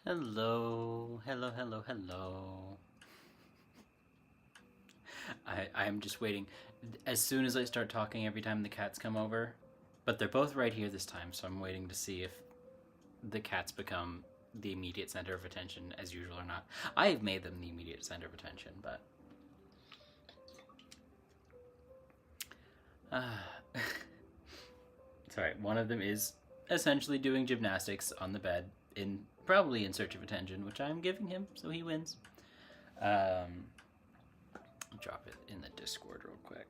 Hello, hello, hello, hello. I'm just waiting. As soon as I start talking, every time the cats come over, but they're both right here this time, so I'm waiting to see if the cats become the immediate center of attention as usual or not. I have made them the immediate center of attention, but it's alright. One of them is essentially doing gymnastics on the bed, in probably in search of attention, which I'm giving him, so he wins. Um, Drop it in the Discord real quick.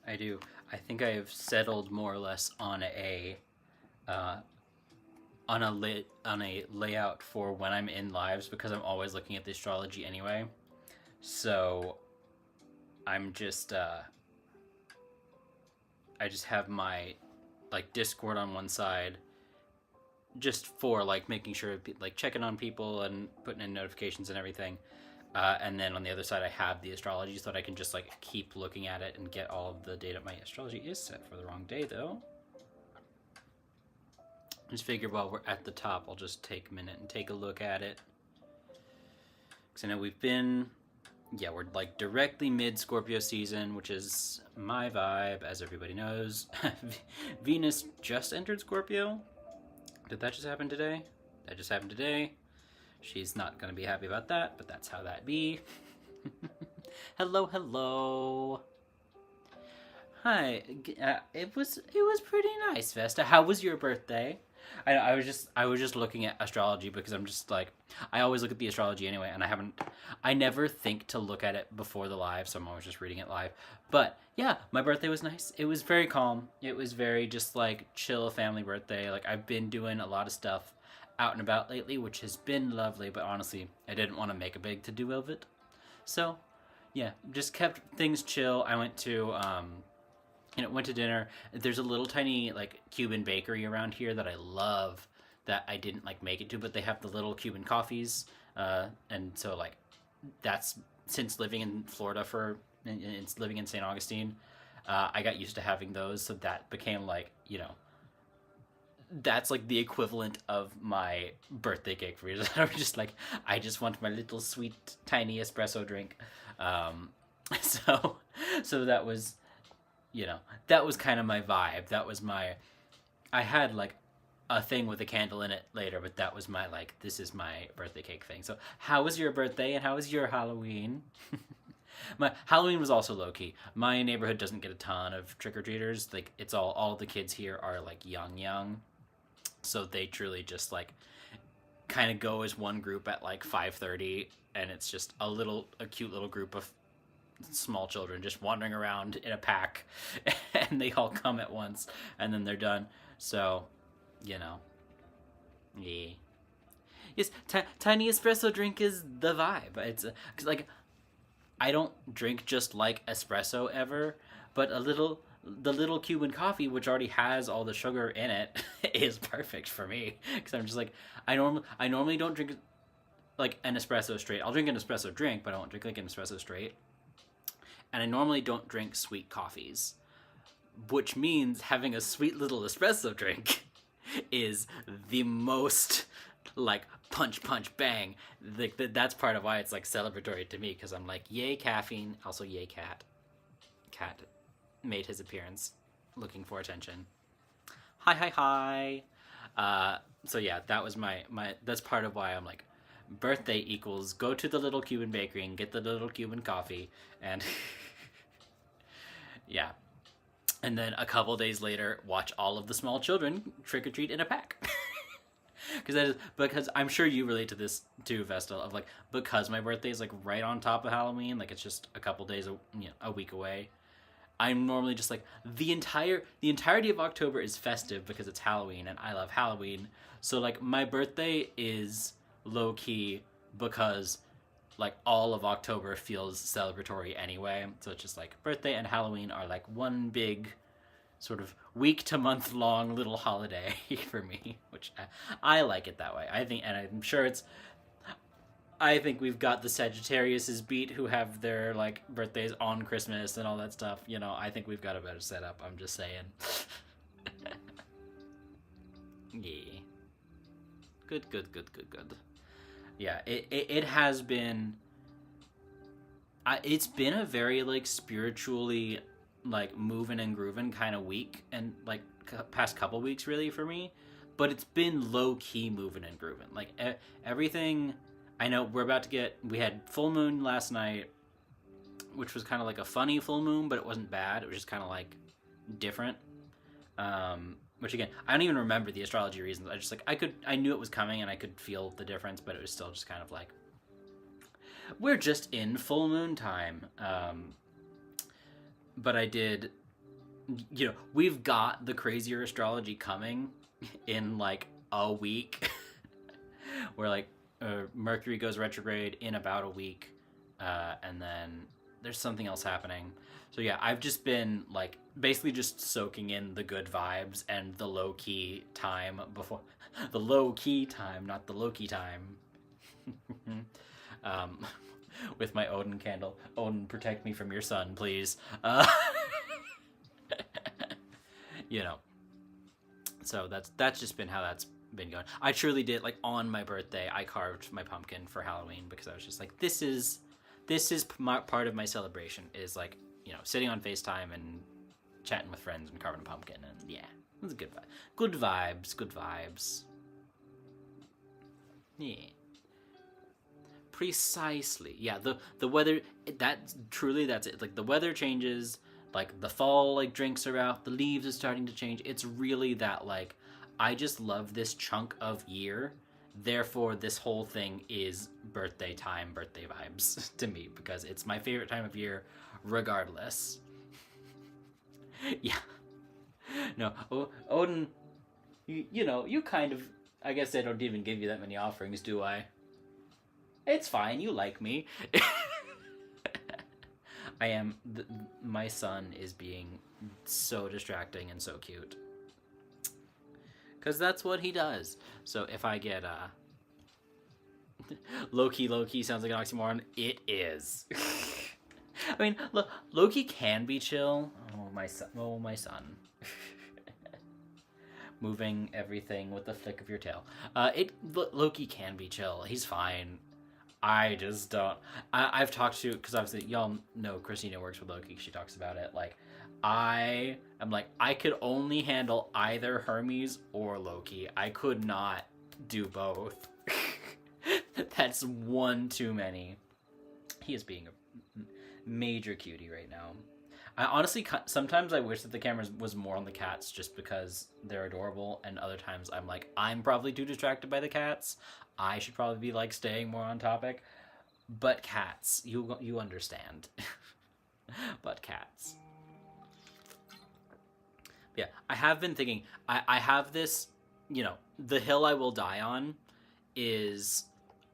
I do. I think I have settled more or less uh, on a layout for when I'm in lives because I'm always looking at the astrology anyway. So I'm just I just have my like Discord on one side just for like making sure like checking on people and putting in notifications and everything. And then on the other side, I have the astrology so that I can just like keep looking at it and get all of the data. My astrology is set for the wrong day though. Just figure while we're at the top, I'll just take a minute and take a look at it. Because I know we're like directly mid Scorpio season, which is my vibe, as everybody knows. Venus just entered Scorpio. Did that just happen today? That just happened today. She's not going to be happy about that, but that's how that be. Hello, hello. Hi. It was pretty nice, Vesta. How was your birthday? I was just looking at astrology because I'm just like I always look at the astrology anyway, and I never think to look at it before the live, so I'm always just reading it live. But yeah, my birthday was nice. It was very calm. It was very just like chill family birthday. Like I've been doing a lot of stuff out and about lately, which has been lovely. But honestly, I didn't want to make a big to do of it, so yeah, just kept things chill. I went to dinner. There's a little tiny like Cuban bakery around here that I love that I didn't like make it to, but they have the little Cuban coffees, and so like that's since living in Florida and living in St. Augustine, I got used to having those, so that became like that's like the equivalent of my birthday cake for you. I was just like, I just want my little sweet tiny espresso drink. Um, so so that was kind of my vibe. That was my I had like a thing with a candle in it later, but that was my like this is my birthday cake thing. So how was your birthday and how was your Halloween? My Halloween was also low key. My neighborhood doesn't get a ton of trick or treaters. Like it's all the kids here are like young, so they truly just like kind of go as one group at like 5:30, and it's just a cute little group of small children just wandering around in a pack, and they all come at once, and then they're done. So, you know, yeah. Yes, tiny espresso drink is the vibe. It's cause like I don't drink just like espresso ever, but the little Cuban coffee, which already has all the sugar in it, is perfect for me. Because I'm just like I normally don't drink like an espresso straight. I'll drink an espresso drink, but I won't drink like an espresso straight. And I normally don't drink sweet coffees, which means having a sweet little espresso drink is the most like punch bang. Like that's part of why it's like celebratory to me because I'm like yay caffeine, also yay cat. Cat made his appearance, looking for attention. Hi hi hi. So yeah, that was my that's part of why I'm like birthday equals go to the little Cuban bakery and get the little Cuban coffee and yeah. And then a couple days later, watch all of the small children trick or treat in a pack. Because I'm sure you relate to this too, Vestal. Of like because my birthday is like right on top of Halloween, like it's just a couple days, a week away. I'm normally just like the entirety of October is festive because it's Halloween and I love Halloween. So like my birthday is low key because like all of October feels celebratory anyway. So it's just like birthday and Halloween are like one big sort of week to month long little holiday for me, which I like it that way. I think, and I'm sure it's. I think we've got the Sagittarius's beat who have their like birthdays on Christmas and all that stuff. You know, I think we've got a better setup. I'm just saying. Yeah. Good, good, good, good, good. Yeah, it has been. It's been a very like spiritually like moving and grooving kind of week and like past couple weeks really for me, but it's been low key moving and grooving. Like everything. I know we had full moon last night, which was kind of like a funny full moon, but it wasn't bad. It was just kind of like different. Which again, I don't even remember the astrology reasons. I knew it was coming and I could feel the difference, but it was still just kind of like, we're just in full moon time. But I did, we've got the crazier astrology coming in like a week where like Mercury goes retrograde in about a week. And then there's something else happening. So yeah, I've just been like basically just soaking in the good vibes and the low key time before the low key time, not the low key time. With my Odin candle. Odin, protect me from your sun, please. So that's just been how that's been going. I truly did, like, on my birthday, I carved my pumpkin for Halloween because I was just like, this is part of my celebration is like, sitting on FaceTime and chatting with friends and carving a pumpkin, and yeah, it was a good vibe. Good vibes. Yeah. Precisely. Yeah, the weather, that's it. Like, the weather changes, like, the fall, like, drinks are out, the leaves are starting to change. It's really that, like, I just love this chunk of year. Therefore, this whole thing is birthday vibes to me, because it's my favorite time of year regardless. Yeah. No, Odin, you kind of, I guess I don't even give you that many offerings, do I? It's fine, you like me. I am, my son is being so distracting and so cute. Because that's what he does. So if I get, low-key sounds like an oxymoron. It is. I mean, low-key can be chill. Oh, my son. Moving everything with the flick of your tail. Low-key can be chill. He's fine. I just don't. I've talked to, because obviously y'all know Christina works with Loki. She talks about it. Like, I'm like, I could only handle either Hermes or Loki. I could not do both. That's one too many. He is being a major cutie right now. I honestly, sometimes I wish that the camera was more on the cats just because they're adorable, and other times I'm like, I'm probably too distracted by the cats. I should probably be like staying more on topic. But cats, you understand. But cats. Yeah, I have been thinking, I have this, the hill I will die on is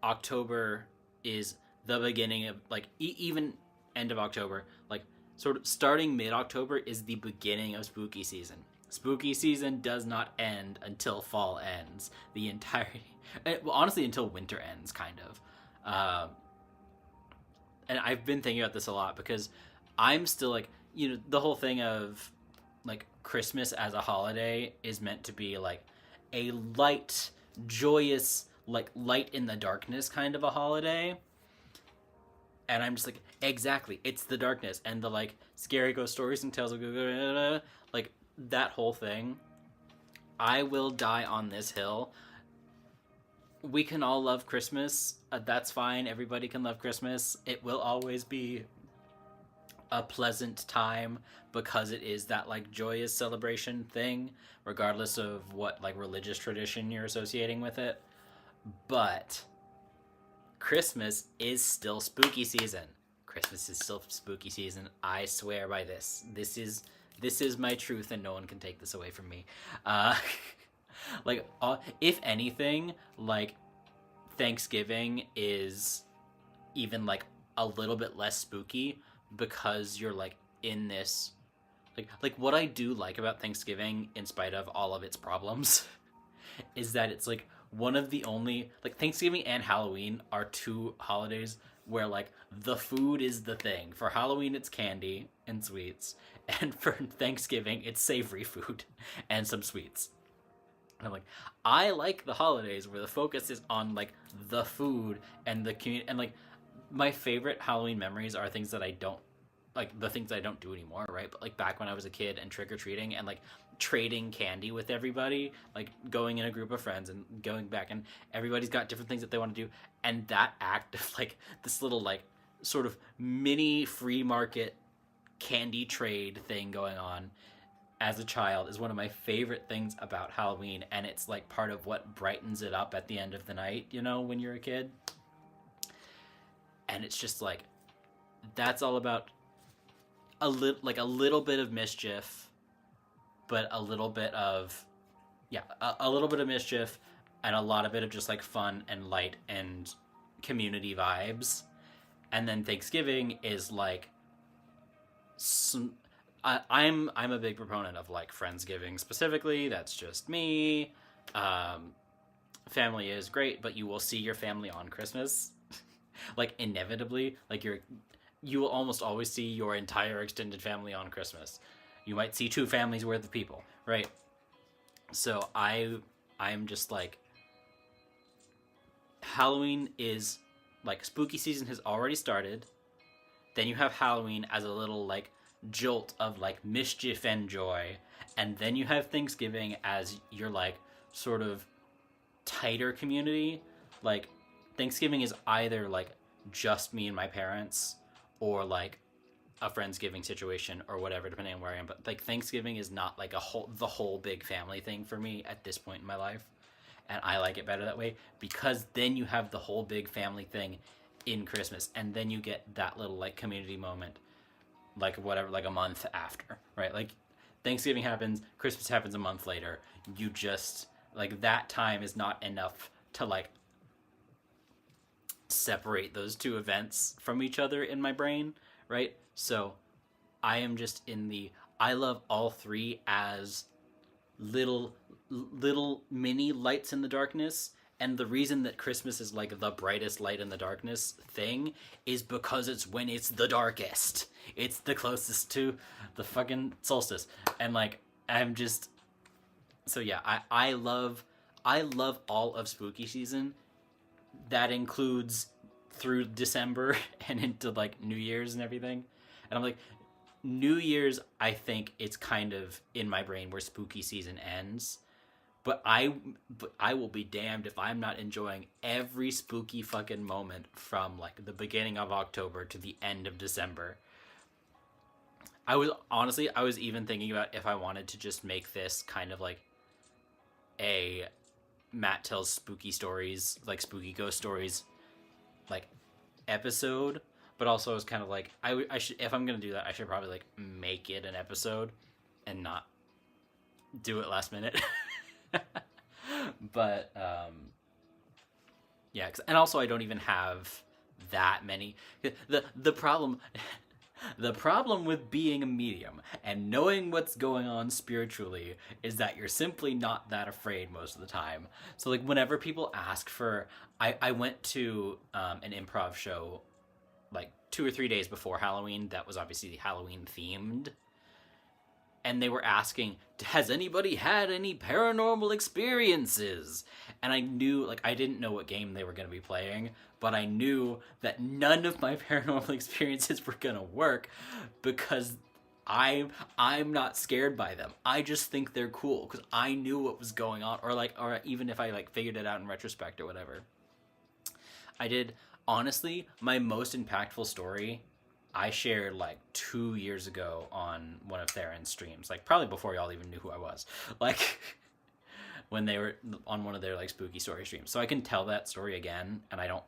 October is the beginning of, like, even end of October, like, sort of starting mid-October is the beginning of spooky season. Spooky season does not end until fall ends. The entirety, well, honestly, until winter ends, kind of. And I've been thinking about this a lot because I'm still, like, the whole thing of, like, Christmas as a holiday is meant to be, like, a light, joyous, like, light in the darkness kind of a holiday. And I'm just like, exactly, it's the darkness and the, like, scary ghost stories and tales of like, that whole thing. I will die on this hill. We can all love Christmas. That's fine. Everybody can love Christmas. It will always be a pleasant time because it is that, like, joyous celebration thing, regardless of what, like, religious tradition you're associating with it. But Christmas is still spooky season. Christmas is still spooky season. I swear by this. This is my truth, and no one can take this away from me. Like, if anything, like, Thanksgiving is even like a little bit less spooky because you're like in this like what I do like about Thanksgiving in spite of all of its problems is that it's like one of the only like Thanksgiving and Halloween are two holidays where like the food is the thing. For Halloween it's candy and sweets, and for Thanksgiving it's savory food and some sweets. And I'm like, I like the holidays where the focus is on like the food and the community, and like my favorite Halloween memories are things that I don't like, the things I don't do anymore, right? But like back when I was a kid and trick or treating and like trading candy with everybody, like going in a group of friends and going back, and everybody's got different things that they want to do, and that act of like this little like sort of mini free market candy trade thing going on as a child is one of my favorite things about Halloween, and it's like part of what brightens it up at the end of the night, you know, when you're a kid. And it's just like that's all about a little bit of mischief, but a little bit of a little bit of mischief and a lot of it of just like fun and light and community vibes. And then Thanksgiving is like some I'm a big proponent of like Friendsgiving specifically. That's just me. Family is great, but you will see your family on Christmas. Like inevitably, like you will almost always see your entire extended family on Christmas. You might see two families worth of people, right? So I'm just like Halloween is like spooky season has already started. Then you have Halloween as a little like jolt of like mischief and joy, and then you have Thanksgiving as your like sort of tighter community. Like Thanksgiving is either like just me and my parents or like a Friendsgiving situation or whatever, depending on where I am. But like Thanksgiving is not like the whole big family thing for me at this point in my life. And I like it better that way because then you have the whole big family thing in Christmas, and then you get that little like community moment like whatever, like a month after, right? Like Thanksgiving happens, Christmas happens a month later. You just like that time is not enough to like separate those two events from each other in my brain, right? So I am just in the I love all three as little mini lights in the darkness. And the reason that Christmas is like the brightest light in the darkness thing is because it's when it's the darkest. It's the closest to the fucking solstice. And like I'm just so yeah, I love all of spooky season. That includes through December and into like New Year's and everything. And I'm like New Year's, I think it's kind of in my brain where spooky season ends. But I will be damned if I'm not enjoying every spooky fucking moment from like the beginning of October to the end of December. I was even thinking about if I wanted to just make this kind of like a Matt tells spooky stories, like spooky ghost stories, like episode. But also I was kind of like I should, if I'm gonna do that, I should probably like make it an episode and not do it last minute. But yeah, and also I don't even have that many. The problem the problem with being a medium and knowing what's going on spiritually is that you're simply not that afraid most of the time. So like whenever people ask for I went to an improv show like 2 or 3 days before Halloween that was obviously Halloween themed. And they were asking, has anybody had any paranormal experiences? And I knew, like, I didn't know what game they were going to be playing, but I knew that none of my paranormal experiences were going to work because I'm not scared by them. I just think they're cool because I knew what was going on, or even if I like figured it out in retrospect or whatever. I did, honestly, my most impactful story I shared like 2 years ago on one of Theron's streams, like probably before y'all even knew who I was, like when they were on one of their like spooky story streams. So I can tell that story again, and I don't,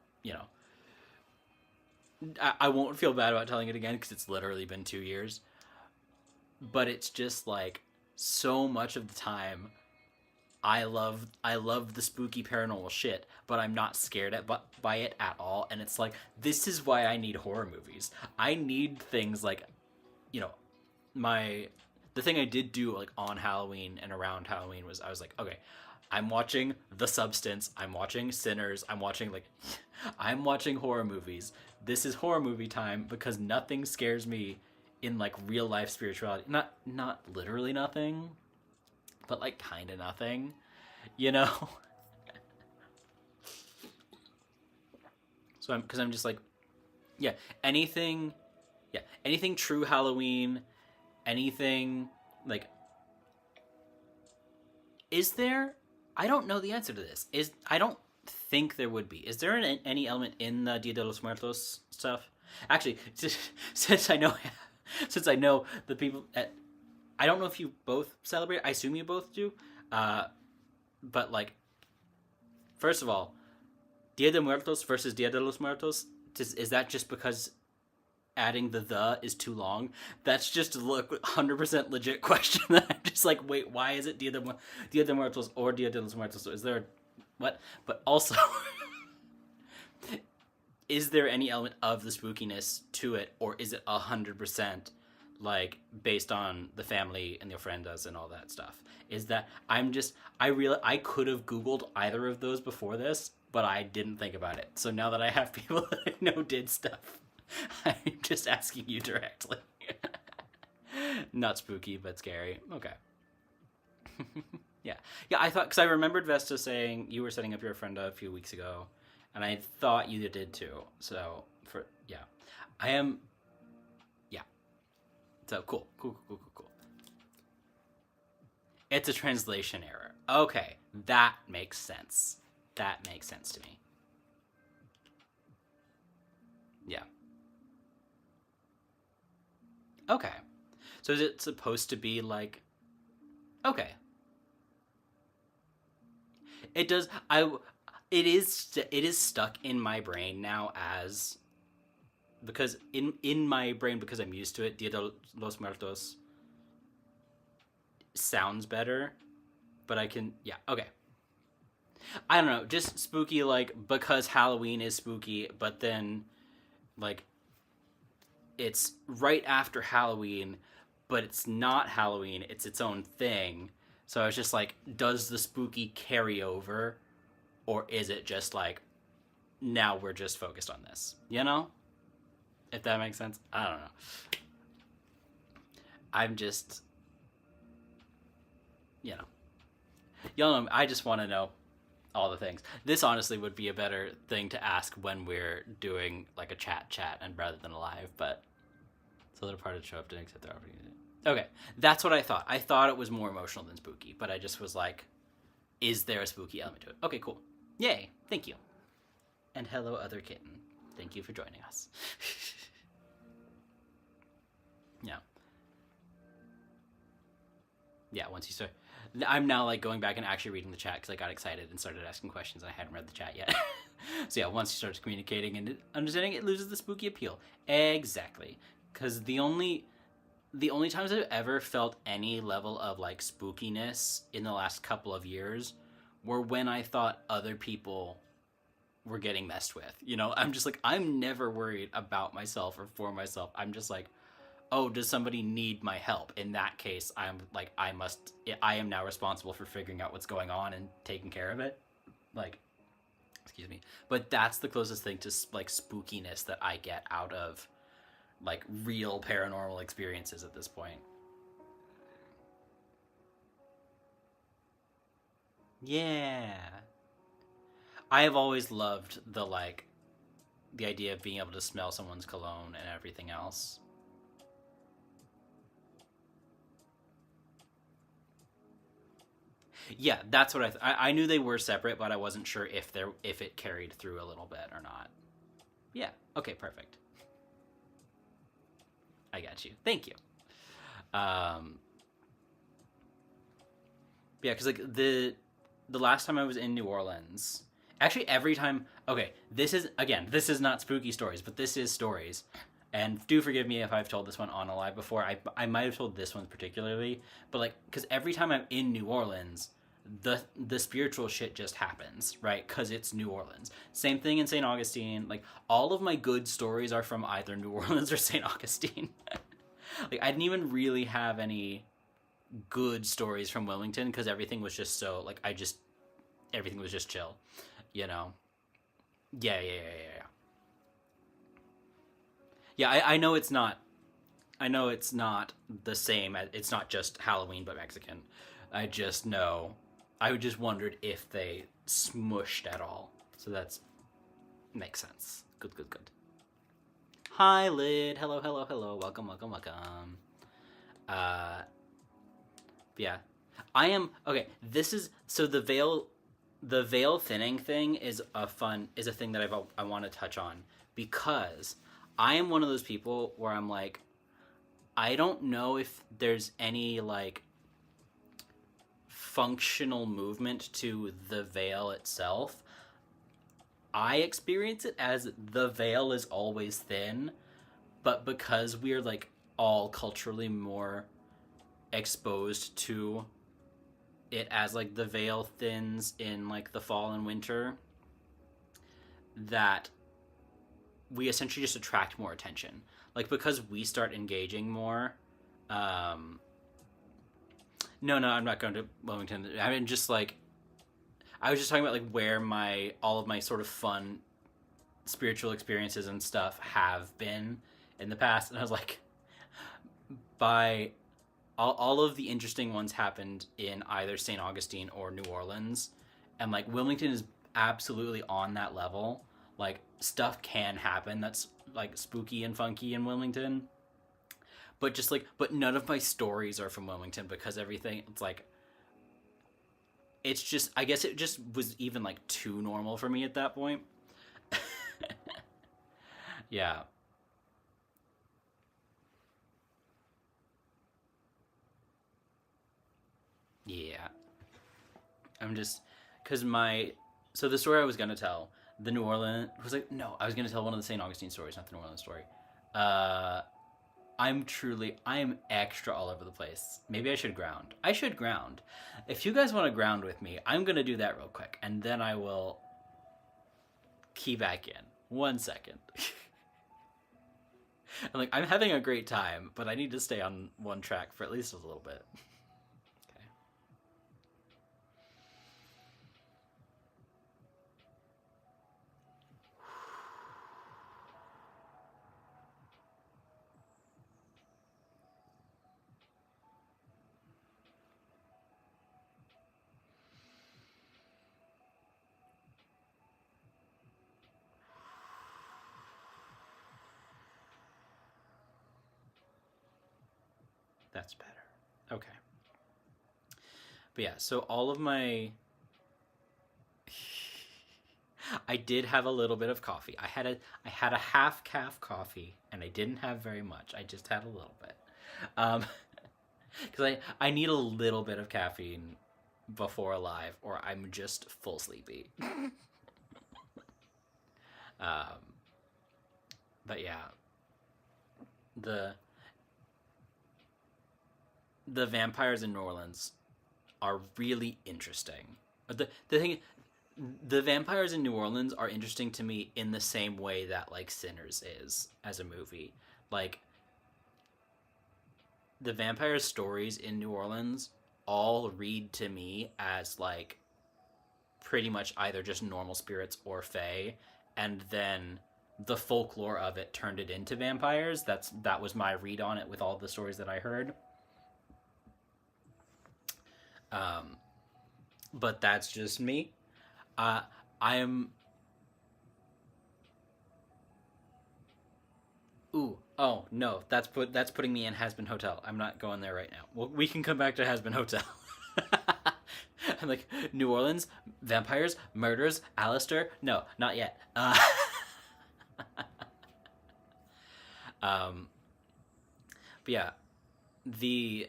I won't feel bad about telling it again because it's literally been 2 years. But it's just like so much of the time I love the spooky paranormal shit, but I'm not scared by it at all. And it's like, this is why I need horror movies. I need things like, you know, my the thing I did do like on Halloween and around Halloween was I was like, okay, I'm watching The Substance, I'm watching Sinners, I'm watching like I'm watching horror movies. This is horror movie time because nothing scares me in like real life spirituality. Not literally nothing, but like kind of nothing, you know? So I'm just like, yeah, anything, yeah, anything true Halloween, anything like, is there? I don't know the answer to this. I don't think there would be. Is there any element in the Dia de los Muertos stuff? Actually, since I know, since I know the people at, I don't know if you both celebrate. I assume you both do. But like, first of all, Dia de Muertos versus Dia de los Muertos. Is that just because adding the is too long? That's just a 100% legit question that I'm just like, wait, why is it Dia de Muertos or Dia de los Muertos? Is there what? But also, is there any element of the spookiness to it, or is it 100% like based on the family and the ofrendas and all that stuff? Is that I could have Googled either of those before this, but I didn't think about it. So now that I have people that I know did stuff, I'm just asking you directly. Not spooky, but scary. Okay. Yeah. Yeah, I thought, because I remembered Vesta saying you were setting up your ofrenda a few weeks ago, and I thought you did too. So, yeah. I am, yeah. So, cool. It's a translation error. Okay, that makes sense. That makes sense to me. Yeah. Okay. So is it supposed to be like, okay. It does it is stuck in my brain now as, because in my brain, because I'm used to it, Dia de los Muertos sounds better, but I can, yeah, okay. I don't know, just spooky, like, because Halloween is spooky, but then, like, it's right after Halloween, but it's not Halloween, it's its own thing. So I was just like, does the spooky carry over? Or is it just like, now we're just focused on this? You know? If that makes sense? I don't know. I'm just, you know. Y'all know, I just want to know all the things. This honestly would be a better thing to ask when we're doing like a chat and rather than a live, but it's a little part to show up to accept their opportunity. Okay, that's what I thought. I thought it was more emotional than spooky, but I just was like, is there a spooky element to it? Okay, cool. Yay, thank you. And hello, other kitten. Thank you for joining us. Yeah. Yeah, once you start... I'm now like going back and actually reading the chat because I got excited and started asking questions and I hadn't read the chat yet. So yeah, once you start communicating and understanding, it loses the spooky appeal. Exactly. Because the only times I've ever felt any level of like spookiness in the last couple of years were when I thought other people were getting messed with. You know, I'm just like, I'm never worried about myself or for myself. I'm just like, oh, does somebody need my help? In that case, I'm like, I am now responsible for figuring out what's going on and taking care of it. Like, excuse me. But that's the closest thing to like spookiness that I get out of like real paranormal experiences at this point. Yeah. I have always loved the idea of being able to smell someone's cologne and everything else. Yeah, that's what I knew they were separate, but I wasn't sure if it carried through a little bit or not. Yeah. Okay, perfect. I got you. Thank you. Yeah, because like the last time I was in New Orleans, actually every time. Okay, this is not spooky stories, but this is stories. And do forgive me if I've told this one on a live before. I might have told this one particularly, but like, because every time I'm in New Orleans, the spiritual shit just happens, right? Because it's New Orleans. Same thing in St. Augustine. Like, all of my good stories are from either New Orleans or St. Augustine. Like, I didn't even really have any good stories from Wilmington because everything was just so, like, everything was just chill, you know? Yeah. Yeah, I know it's not the same. It's not just Halloween but Mexican. I just know. I just wondered if they smushed at all. So that's makes sense. Good. Hi, Lid. Hello. Welcome. Uh, yeah, I am okay. This is so the veil thinning thing is a thing that I want to touch on because I am one of those people where I'm like, I don't know if there's any like functional movement to the veil itself. I experience it as the veil is always thin, but because we're like all culturally more exposed to it as like the veil thins in like the fall and winter, that we essentially just attract more attention. Like, because we start engaging more. No, I'm not going to Wilmington. I mean, just like I was just talking about like where my all of my sort of fun spiritual experiences and stuff have been in the past, and I was like, by all of the interesting ones happened in either St. Augustine or New Orleans, and like Wilmington is absolutely on that level. Like, stuff can happen that's like spooky and funky in Wilmington, but just like, but none of my stories are from Wilmington because everything, it's like, it's just, I guess it just was even like too normal for me at that point. Yeah. Yeah. I'm just, because so the story I was going to tell, the New Orleans, was like, no, I was going to tell one of the St. Augustine stories, not the New Orleans story. Uh, I am extra all over the place. Maybe I should ground. I should ground. If you guys want to ground with me, I'm going to do that real quick, and then I will key back in. 1 second. I'm like, I'm having a great time, but I need to stay on one track for at least a little bit. Okay. That's better. Okay. But yeah, so all of my I did have a little bit of coffee. I had a half calf coffee and I didn't have very much. I just had a little bit. Um cuz I need a little bit of caffeine before alive or I'm just full sleepy. um but yeah, the the vampires in New Orleans are really interesting. The thing, the vampires in New Orleans are interesting to me in the same way that like Sinners is as a movie. Like, the vampire stories in New Orleans all read to me as like pretty much either just normal spirits or fae, and then the folklore of it turned it into vampires. That was my read on it with all the stories that I heard. Um, but that's just me. Uh, I am. Ooh, oh no, that's putting me in Has Been Hotel. I'm not going there right now. Well, we can come back to Has Been Hotel. I'm like, New Orleans, vampires, murders, Alistair. No, not yet. Um, but yeah, the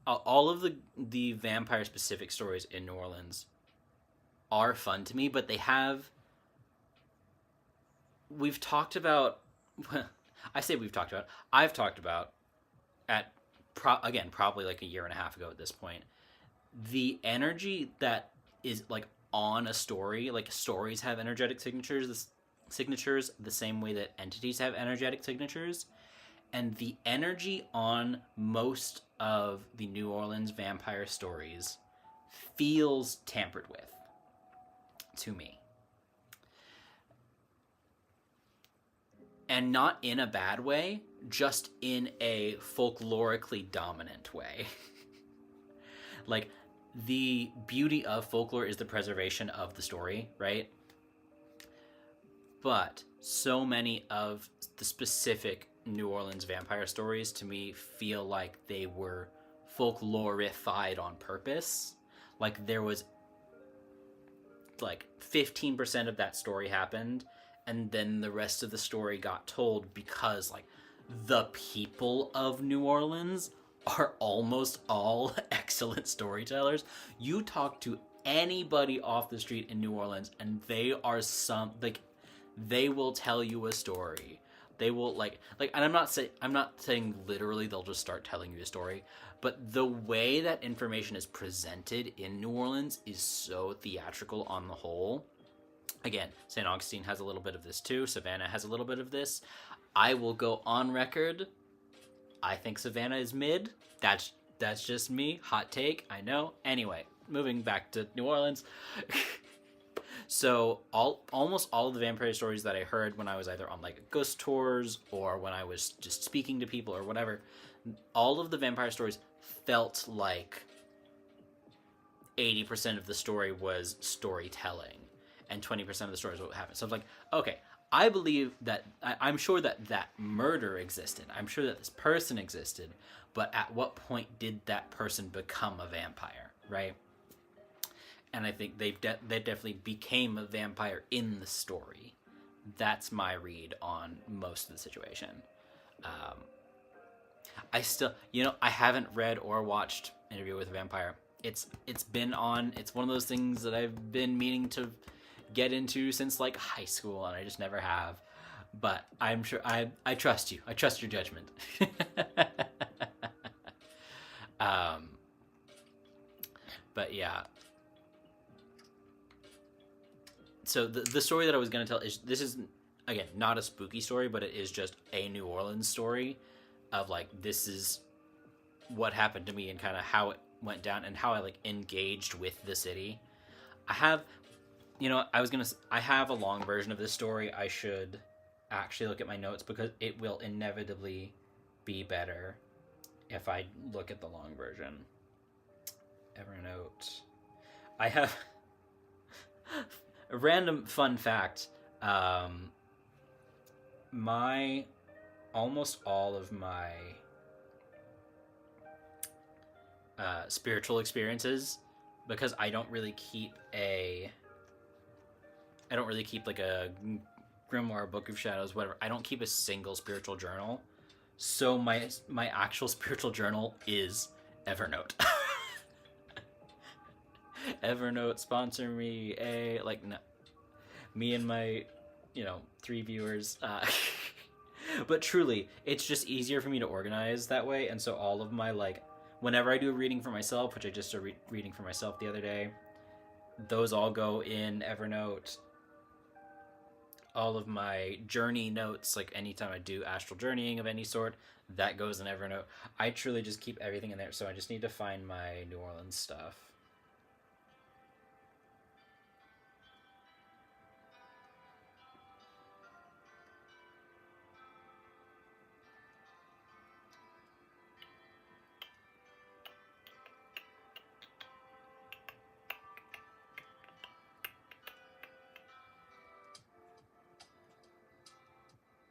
all of the vampire specific stories in New Orleans are fun to me, but they have we've talked about. I say we've talked about. I've talked about at again probably like a year and a half ago at this point the energy that is like on a story, like stories have energetic signatures the same way that entities have energetic signatures, and the energy on most of the New Orleans vampire stories feels tampered with to me. And not in a bad way, just in a folklorically dominant way. Like, the beauty of folklore is the preservation of the story, right? But so many of the specific New Orleans vampire stories to me feel like they were folklorified on purpose. Like, there was like 15% of that story happened, and then the rest of the story got told because like the people of New Orleans are almost all excellent storytellers. You talk to anybody off the street in New Orleans and they are they will tell you a story. They will like and I'm not saying literally they'll just start telling you a story, but the way that information is presented in New Orleans is so theatrical on the whole. Again, St. Augustine has a little bit of this too. Savannah has a little bit of this. I will go on record. I think Savannah is mid. That's just me. Hot take. I know. Anyway, moving back to New Orleans. So almost all of the vampire stories that I heard when I was either on like ghost tours or when I was just speaking to people or whatever, all of the vampire stories felt like 80% of the story was storytelling and 20% of the story is what happened. So I was like, okay, I believe that I'm sure that murder existed. I'm sure that this person existed, but at what point did that person become a vampire, right? And I think they definitely became a vampire in the story. That's my read on most of the situation. I still, I haven't read or watched Interview with a Vampire. It's been on. It's one of those things that I've been meaning to get into since like high school, and I just never have. But I'm sure I trust you. I trust your judgment. But yeah. So the story that I was going to tell this is, again, not a spooky story, but it is just a New Orleans story of like, this is what happened to me and kind of how it went down and how I like engaged with the city. I have, I have a long version of this story. I should actually look at my notes because it will inevitably be better if I look at the long version. Evernote. I have a random fun fact. Almost all of my spiritual experiences, because I don't really keep like a grimoire, book of shadows, whatever. I don't keep a single spiritual journal. So my actual spiritual journal is Evernote. Evernote, sponsor me. No. Me and my 3 viewers. But truly, it's just easier for me to organize that way. And so all of my whenever I do a reading for myself, which I just did reading for myself the other day, those all go in Evernote. All of my journey notes, like anytime I do astral journeying of any sort, that goes in Evernote. I truly just keep everything in there, so I just need to find my New Orleans stuff.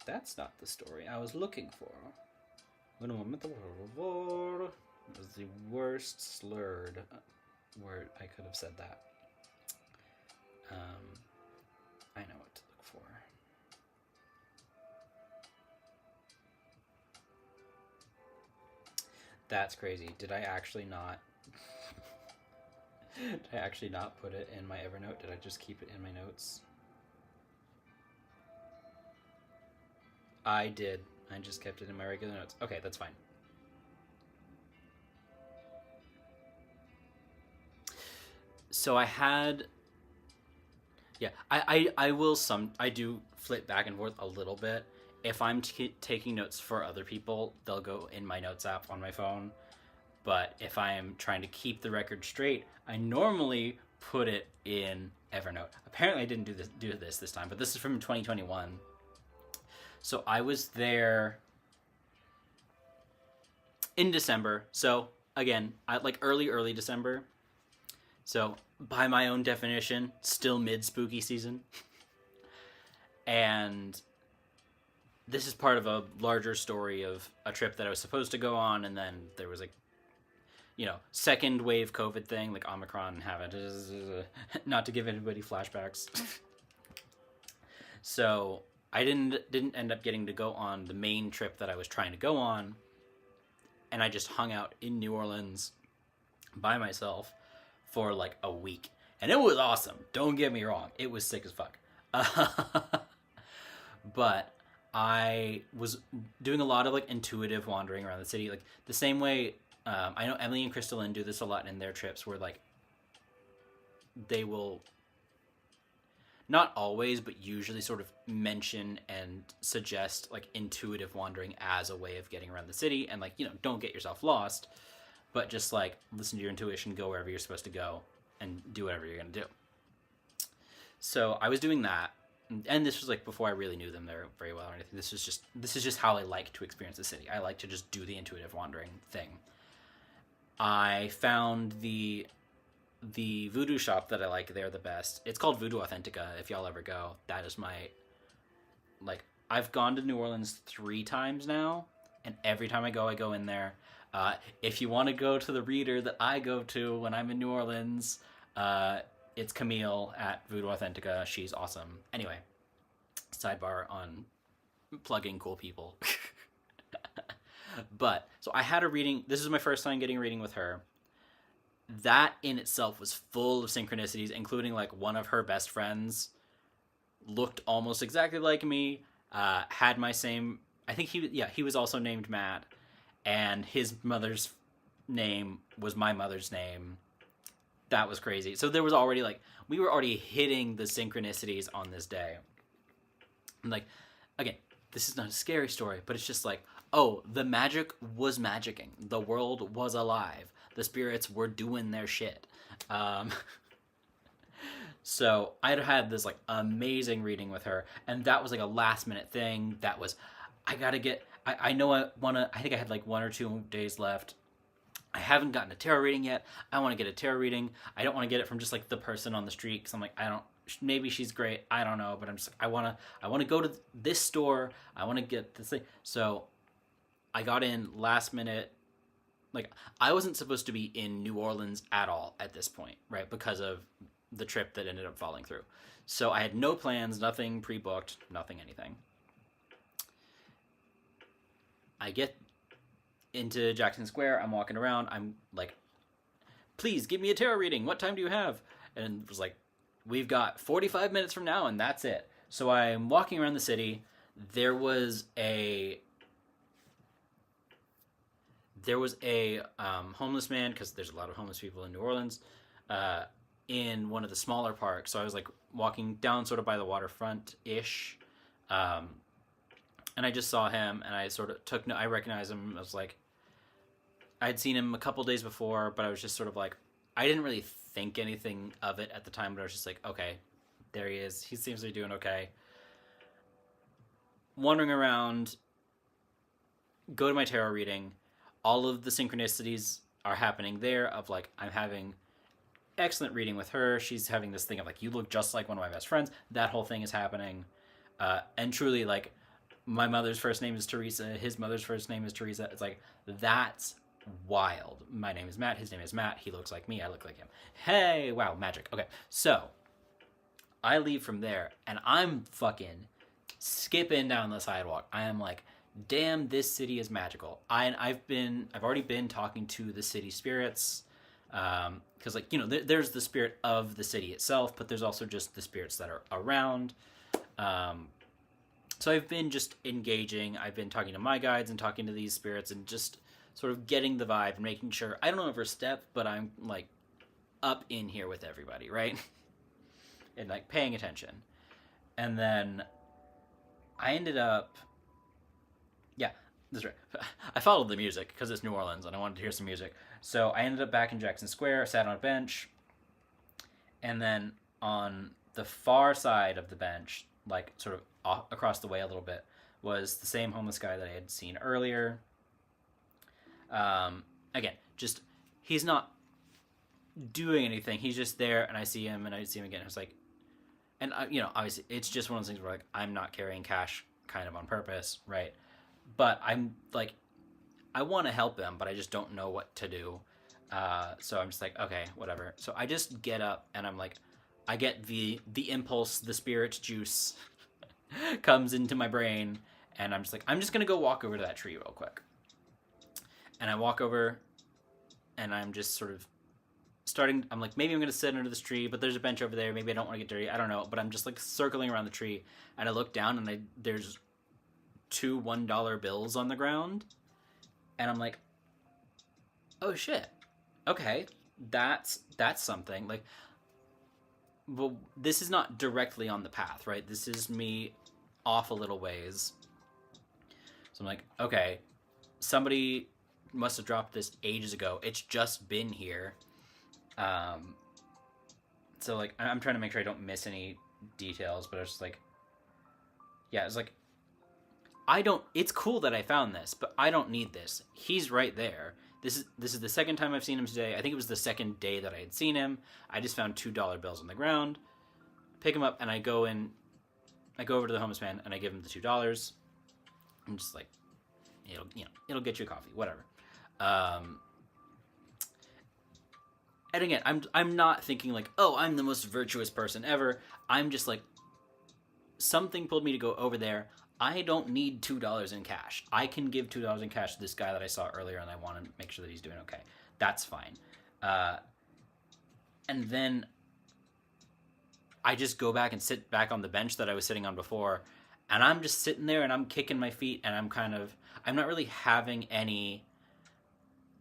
That's not the story I was looking for. Un momento, por favor. It was the worst slurred word I could have said that. I know what to look for. That's crazy. Did I actually not put it in my Evernote? Did I just keep it in my notes? I did. I just kept it in my regular notes. Okay, that's fine. So I do flip back and forth a little bit. If I'm taking notes for other people, they'll go in my notes app on my phone. But if I am trying to keep the record straight, I normally put it in Evernote. Apparently, I didn't do this time, but this is from 2021. So I was there in December. So again, like early December. So by my own definition, still mid spooky season. And this is part of a larger story of a trip that I was supposed to go on, and then there was second wave COVID thing, like Omicron happened. Not to give anybody flashbacks. So I didn't end up getting to go on the main trip that I was trying to go on, and I just hung out in New Orleans by myself for like a week, and it was awesome. Don't get me wrong, it was sick as fuck. But I was doing a lot of like intuitive wandering around the city, like the same way. I know Emily and Crystalline do this a lot in their trips, where like they will not always, but usually sort of mention and suggest like intuitive wandering as a way of getting around the city, and like, don't get yourself lost, but just like listen to your intuition, go wherever you're supposed to go, and do whatever you're gonna do. So I was doing that, and this was like before I really knew them there very well or anything. This is just how I like to experience the city. I like to just do the intuitive wandering thing. I found the voodoo shop that I like there the best. It's called Voodoo Authentica. If y'all ever go, that is my, like, I've gone to New Orleans 3 times now, and every time I go in there. If you want to go to the reader that I go to when I'm in New Orleans, it's Camille at Voodoo Authentica. She's awesome. Anyway, sidebar on plugging cool people. But so I had a reading. This is my first time getting a reading with her. That in itself was full of synchronicities, including like one of her best friends looked almost exactly like me, had my same, I think he was also named Matt, and his mother's name was my mother's name. That was crazy. So there was already like, we were already hitting the synchronicities on this day. And like, again, this is not a scary story, but it's just like, oh, the magic was magicking. The world was alive. The spirits were doing their shit. So I'd had this like amazing reading with her, and that was like a last minute thing. That was, I think I had like 1 or 2 days left. I haven't gotten a tarot reading yet. I want to get a tarot reading. I don't want to get it from just like the person on the street, because I'm like, maybe she's great. I don't know, but I'm just, I want to go to this store. I want to get this thing. So I got in last minute. Like, I wasn't supposed to be in New Orleans at all at this point, right? Because of the trip that ended up falling through. So I had no plans, nothing pre-booked, nothing, anything. I get into Jackson Square. I'm walking around. I'm like, please give me a tarot reading. What time do you have? And it was like, we've got 45 minutes from now, and that's it. So I'm walking around the city. There was a homeless man, because there's a lot of homeless people in New Orleans, in one of the smaller parks. So I was like walking down sort of by the waterfront-ish, and I just saw him, and I sort of I recognized him. I was like, I'd seen him a couple days before, but I was just sort of like, I didn't really think anything of it at the time, but I was just like, okay, there he is. He seems to be doing okay. Wandering around, go to my tarot reading. All of the synchronicities are happening there of like, I'm having excellent reading with her. She's having this thing of like, you look just like one of my best friends. That whole thing is happening. And truly, like, my mother's first name is Teresa. His mother's first name is Teresa. It's like, that's wild. My name is Matt. His name is Matt. He looks like me. I look like him. Hey, wow, magic. Okay, so I leave from there, and I'm fucking skipping down the sidewalk. I am like, damn, this city is magical. I've already been talking to the city spirits, because like, there's the spirit of the city itself, but there's also just the spirits that are around. So I've been just engaging. I've been talking to my guides and talking to these spirits and just sort of getting the vibe and making sure I don't overstep, but I'm like up in here with everybody, right? And like paying attention. And then I ended up, yeah, that's right. I followed the music because it's New Orleans and I wanted to hear some music. So I ended up back in Jackson Square, sat on a bench, and then on the far side of the bench, like sort of across the way a little bit, was the same homeless guy that I had seen earlier. Again, just he's not doing anything. He's just there, and I see him, and I see him again. It's like, and obviously, it's just one of those things where like I'm not carrying cash, kind of on purpose, right? But I'm like, I want to help him, but I just don't know what to do. So I'm just like, okay, whatever. So I just get up, and I'm like, I get the impulse, the spirit juice comes into my brain, and I'm just like, I'm just gonna go walk over to that tree real quick. And I walk over, and I'm just sort of starting, I'm like, maybe I'm gonna sit under this tree, but there's a bench over there, maybe I don't want to get dirty, I don't know, but I'm just like circling around the tree, and I look down, and there's 2 $1 bills on the ground, and I'm like, oh shit, okay, that's something. Like, well, this is not directly on the path, right? This is me off a little ways. So I'm like, okay, somebody must have dropped this ages ago. It's just been here. So like, I'm trying to make sure I don't miss any details, but I was just like, yeah, it's like, it's cool that I found this, but I don't need this. He's right there. This is the second time I've seen him today. I think it was the second day that I had seen him. I just found $2 bills on the ground, pick him up, and I go over to the homeless man and I give him the $2. I'm just like, it'll get you a coffee, whatever. And again, I'm not thinking like, oh, I'm the most virtuous person ever. I'm just like, something pulled me to go over there. I don't need $2 in cash. I can give $2 in cash to this guy that I saw earlier, and I want to make sure that he's doing okay. That's fine. And then I just go back and sit back on the bench that I was sitting on before, and I'm just sitting there, and I'm kicking my feet, and I'm not really having any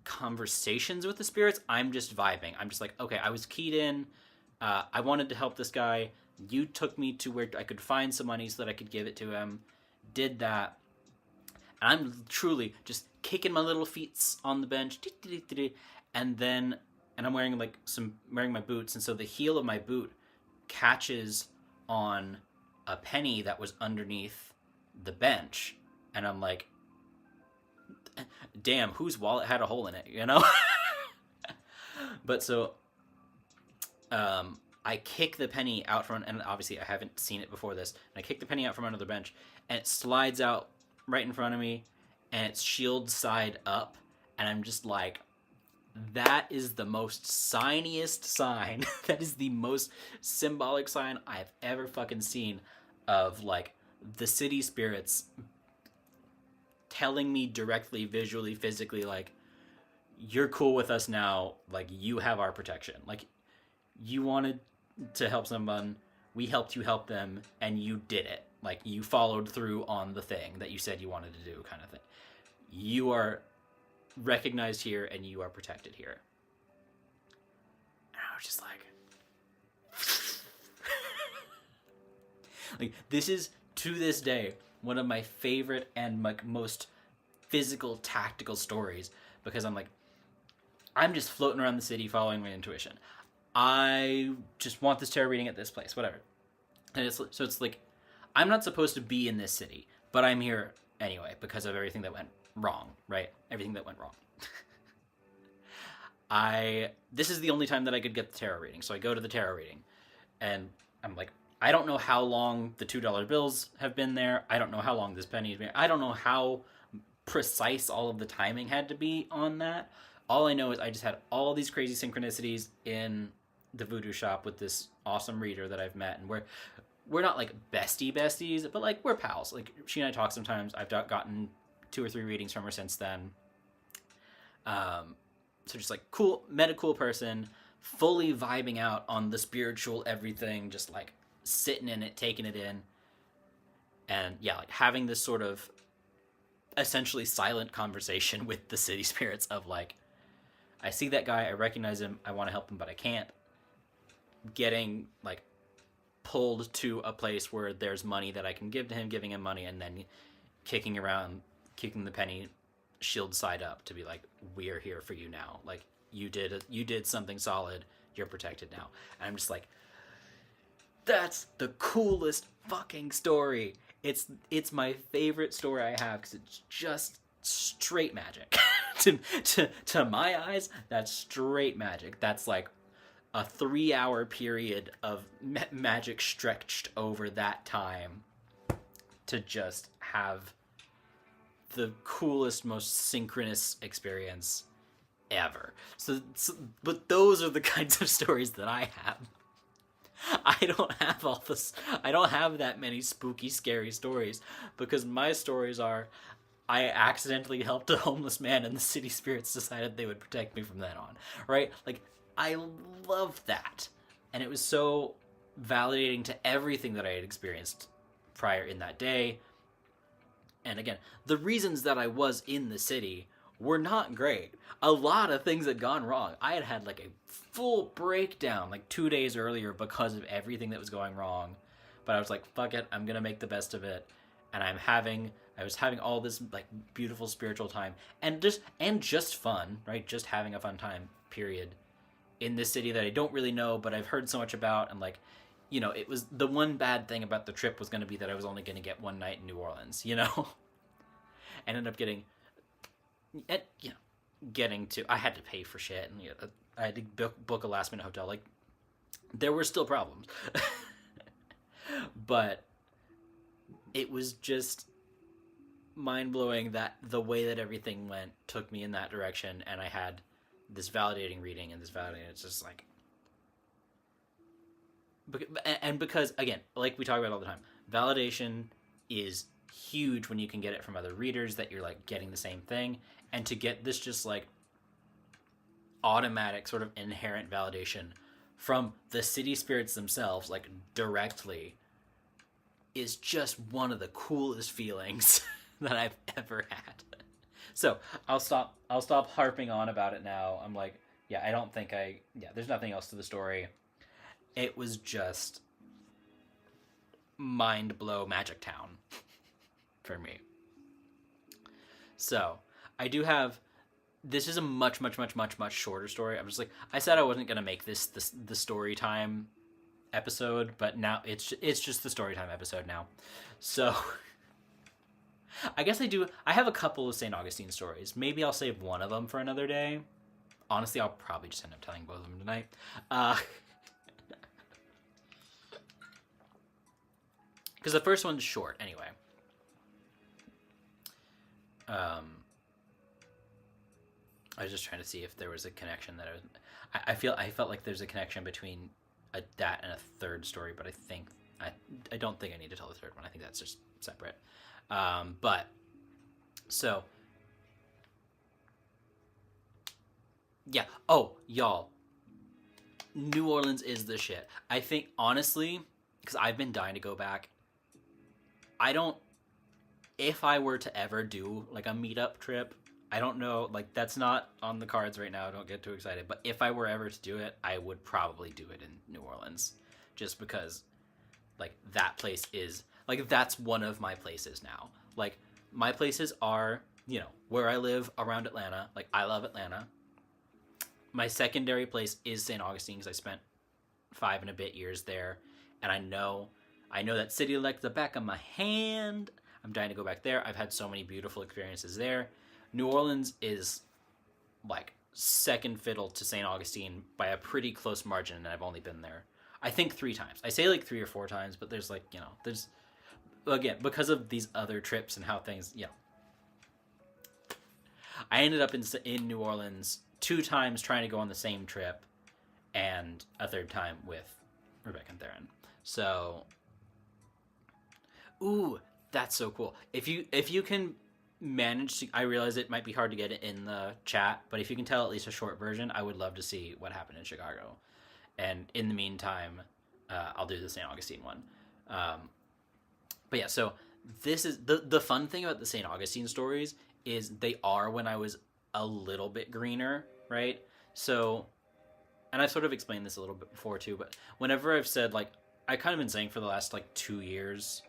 conversations with the spirits. I'm just vibing. I'm just like, okay, I was keyed in. I wanted to help this guy. You took me to where I could find some money so that I could give it to him. Did that. And I'm truly just kicking my little feet on the bench. And I'm wearing my boots. And so the heel of my boot catches on a penny that was underneath the bench. And I'm like, damn, whose wallet had a hole in it, you know? But so, I kick the penny out from, and obviously I haven't seen it before this, and I kick the penny out from under the bench, and it slides out right in front of me, and it's shield side up, and I'm just like, that is the most signiest sign, that is the most symbolic sign I've ever fucking seen of, like, the city spirits telling me directly, visually, physically, like, you're cool with us now, like, you have our protection. Like, you wanted to help someone, we helped you help them, and you did it. Like, you followed through on the thing that you said you wanted to do, kind of thing. You are recognized here, and you are protected here. And I was just like... like, this is, to this day, one of my favorite and like most physical, tactical stories, because I'm like, I'm just floating around the city following my intuition. I just want this tarot reading at this place, whatever. And it's like, I'm not supposed to be in this city, but I'm here anyway because of everything that went wrong, right? Everything that went wrong. This is the only time that I could get the tarot reading, so I go to the tarot reading, and I'm like, I don't know how long the $2 bills have been there. I don't know how long this penny has been. I don't know how precise all of the timing had to be on that. All I know is I just had all these crazy synchronicities in the voodoo shop with this awesome reader that I've met, and we're not like besties, but like we're pals. Like, she and I talk sometimes. I've gotten 2 or 3 readings from her since then. So just like cool, met a cool person, fully vibing out on the spiritual everything, just like sitting in it, taking it in, and yeah, like having this sort of essentially silent conversation with the city spirits of like, I see that guy, I recognize him, I want to help him, but I can't. Getting like pulled to a place where there's money that I can give to him, giving him money, and then kicking around, kicking the penny shield side up to be like, we're here for you now. Like you did something solid. You're protected now. And I'm just like, that's the coolest fucking story. It's my favorite story I have because it's just straight magic. to my eyes, that's straight magic. That's like a 3-hour period of magic stretched over that time to just have the coolest, most synchronous experience ever. But those are the kinds of stories that I have. I don't have all this. I don't have that many spooky, scary stories because my stories are I accidentally helped a homeless man and the city spirits decided they would protect me from then on. Right? Like, I love that. And it was so validating to everything that I had experienced prior in that day. And again, the reasons that I was in the city were not great. A lot of things had gone wrong. I had had like a full breakdown like 2 days earlier because of everything that was going wrong. But I was like, fuck it, I'm gonna make the best of it. And I was having all this like beautiful spiritual time and just fun, right? Just having a fun time, period. In this city that I don't really know, but I've heard so much about, and like, you know, it was the one bad thing about the trip was going to be that I was only going to get one night in New Orleans, you know? I ended up getting to, I had to pay for shit, and I had to book a last minute hotel. Like, there were still problems. But it was just mind-blowing that the way that everything went took me in that direction, and I had this validating reading and this validating, it's just like, and because again, like we talk about all the time, validation is huge when you can get it from other readers that you're like getting the same thing, and to get this just like automatic sort of inherent validation from the city spirits themselves, like directly, is just one of the coolest feelings that I've ever had. So I'll stop harping on about it now. I'm like, there's nothing else to the story. It was just mind blow Magic Town for me. So I do have, this is a much shorter story. I'm just like, I said I wasn't going to make this the story time episode, but now it's just the story time episode now. So I guess I have a couple of St. Augustine stories. Maybe I'll save one of them for another day. Honestly, I'll probably just end up telling both of them tonight. Because the first one's short, anyway. I was just trying to see if there was a connection that I felt like there's a connection between that and a third story, but I don't think I need to tell the third one. I think that's just separate. But so yeah. Oh, y'all, New Orleans is the shit. I think honestly, because I've been dying to go back. If I were to ever do like a meetup trip, I don't know, like that's not on the cards right now. Don't get too excited. But if I were ever to do it, I would probably do it in New Orleans, just because like that place is like, that's one of my places now. Like, my places are, you know, where I live around Atlanta. Like, I love Atlanta. My secondary place is St. Augustine because I spent 5 and a bit years there. And I know that city like the back of my hand. I'm dying to go back there. I've had so many beautiful experiences there. New Orleans is, like, second fiddle to St. Augustine by a pretty close margin, and I've only been there, I think, 3 times. I say, like, 3 or 4 times, but there's, like, you know, there's... Again, because of these other trips and how things, you know. I ended up in New Orleans 2 times trying to go on the same trip, and a 3rd time with Rebecca and Theron. So, ooh, that's so cool. If you can manage to, I realize it might be hard to get it in the chat, but if you can tell at least a short version, I would love to see what happened in Chicago. And in the meantime, I'll do the St. Augustine one. But yeah, so this is the fun thing about the St. Augustine stories is they are when I was a little bit greener. right? So, and I've sort of explained this a little bit before too, but whenever I've said, like, I kind of been saying for the last like 2 years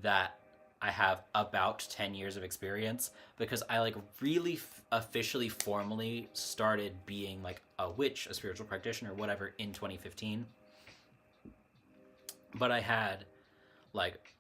that I have about 10 years of experience, because I like really officially formally started being like a witch, a spiritual practitioner, whatever, in 2015. But I had like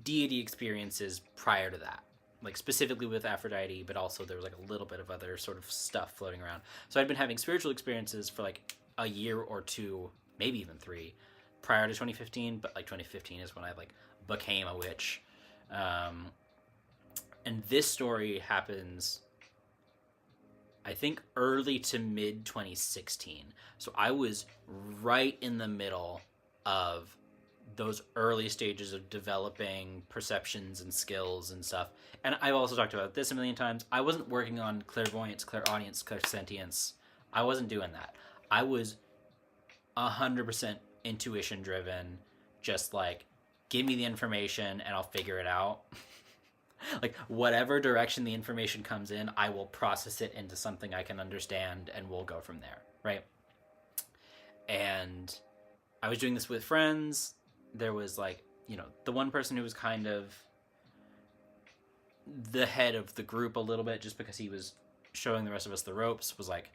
deity experiences prior to that, like specifically with Aphrodite, but also there was like a little bit of other sort of stuff floating around. So I'd been having spiritual experiences for like a year or two, maybe even 3, prior to 2015. But like 2015 is when I like became a witch. And this story happens, I think, early to mid 2016. So I was right in the middle of those early stages of developing perceptions and skills and stuff. And I've also talked about this a million times. I wasn't working on clairvoyance, clairaudience, clairsentience. I wasn't doing that. I was 100% intuition driven, just like, give me the information and I'll figure it out. Like, whatever direction the information comes in, I will process it into something I can understand and we'll go from there, right? And I was doing this with friends. There was like, the one person who was kind of the head of the group a little bit, just because he was showing the rest of us the ropes, was like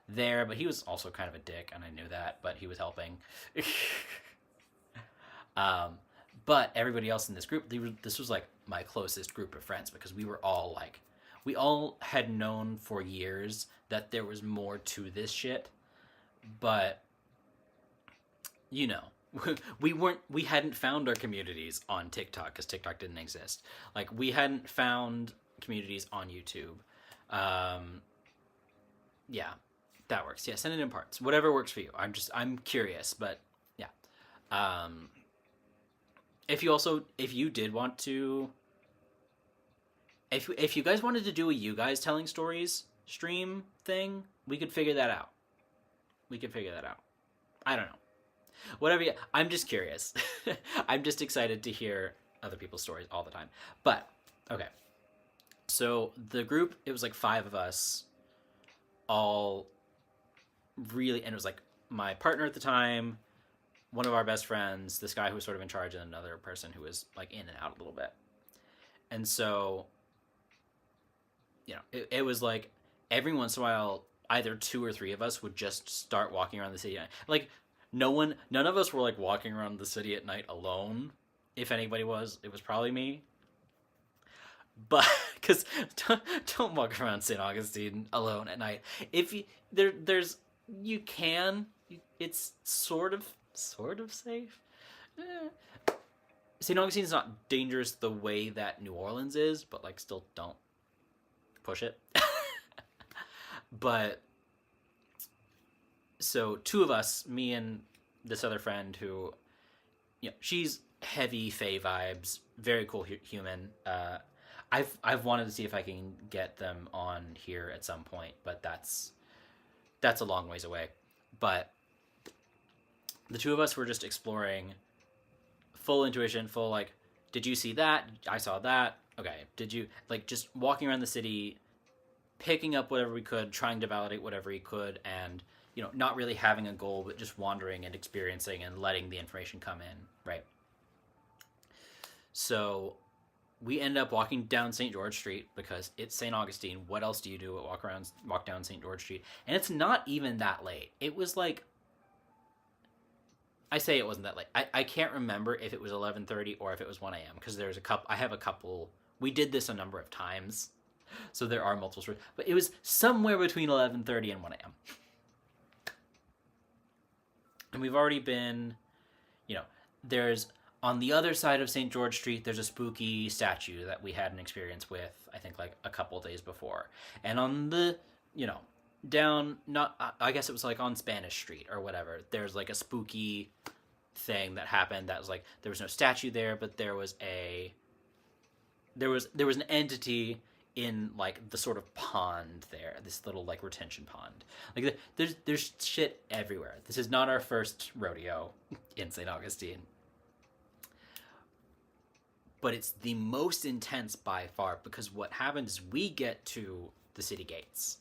there, but he was also kind of a dick, and I knew that, but he was helping. But everybody else in this group, this was like my closest group of friends, because we all had known for years that there was more to this shit, but we hadn't found our communities on TikTok, because TikTok didn't exist. Like, we hadn't found communities on YouTube. Yeah, that works. Yeah, send it in parts. Whatever works for you. I'm curious, but yeah. If you did want to, if you guys wanted to do a you guys telling stories stream thing, we could figure that out. I don't know. Whatever. I'm just curious. I'm just excited to hear other people's stories all the time. But okay, so the group, it was like 5 of us, all really, and it was like my partner at the time, one of our best friends, this guy who was sort of in charge, and another person who was like in and out a little bit. And so, it was like every once in a while, either 2 or 3 of us would just start walking around the city. Like, none of us were like walking around the city at night alone. If anybody was, it was probably me. But because don't walk around St. Augustine alone at night. If you can, it's sort of safe. St. Augustine is not dangerous the way that New Orleans is, but like, still don't push it. But so 2 of us, me and this other friend who, she's heavy Fae vibes, very cool human. I've wanted to see if I can get them on here at some point, but that's a long ways away. But the 2 of us were just exploring, full intuition, full like, did you see that? I saw that. Okay. Did you, like, just walking around the city, picking up whatever we could, trying to validate whatever we could, and not really having a goal, but just wandering and experiencing and letting the information come in, right? So we end up walking down St. George Street, because it's St. Augustine. What else do you do but walk down St. George Street? And it's not even that late. It was like, I say it wasn't that late. I can't remember if it was 11:30 or if it was 1 a.m. because there's I have a couple. We did this a number of times, so there are multiple stories. But it was somewhere between 11:30 and 1 a.m. And we've already been, there's, on the other side of St. George Street, there's a spooky statue that we had an experience with, I think, like a couple days before. And on the, down, I guess it was like on Spanish Street or whatever, there's like a spooky thing that happened that was like, there was no statue there, but there was an entity in like the sort of pond there, this little like retention pond. Like, there's shit everywhere. This is not our first rodeo in St. Augustine, but it's the most intense by far, because what happens is we get to the city gates,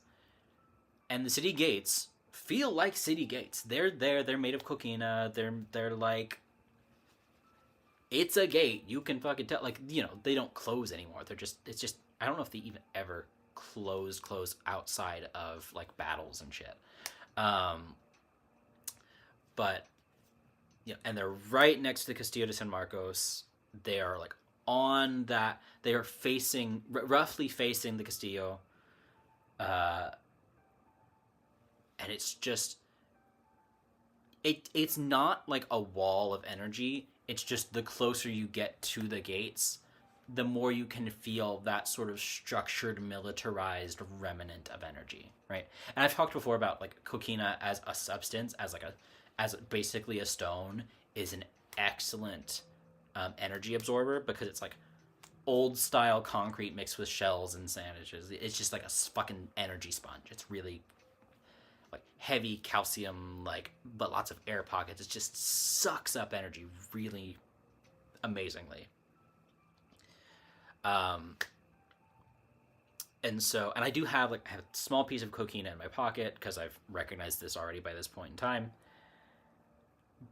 And the city gates feel like city gates. They're there. They're made of coquina. They're like, it's a gate. You can fucking tell. Like, you know, they don't close anymore. They're just, it's just, I don't know if they even ever close outside of like battles and shit. Um, but yeah, and they're right next to the Castillo de San Marcos. They are like on that. They are facing, roughly facing the Castillo. Uh, and it's just, it's not like a wall of energy. It's just the closer you get to the gates, the more you can feel that sort of structured, militarized remnant of energy, right? And I've talked before about like coquina as a substance, as like a, as basically a stone, is an excellent energy absorber because it's like old style concrete mixed with shells and sandwiches. It's just like a fucking energy sponge. It's really like heavy calcium, like, but lots of air pockets. It just sucks up energy really amazingly. Um, and so, and I do have like, I have a small piece of coquina in my pocket because I've recognized this already by this point in time.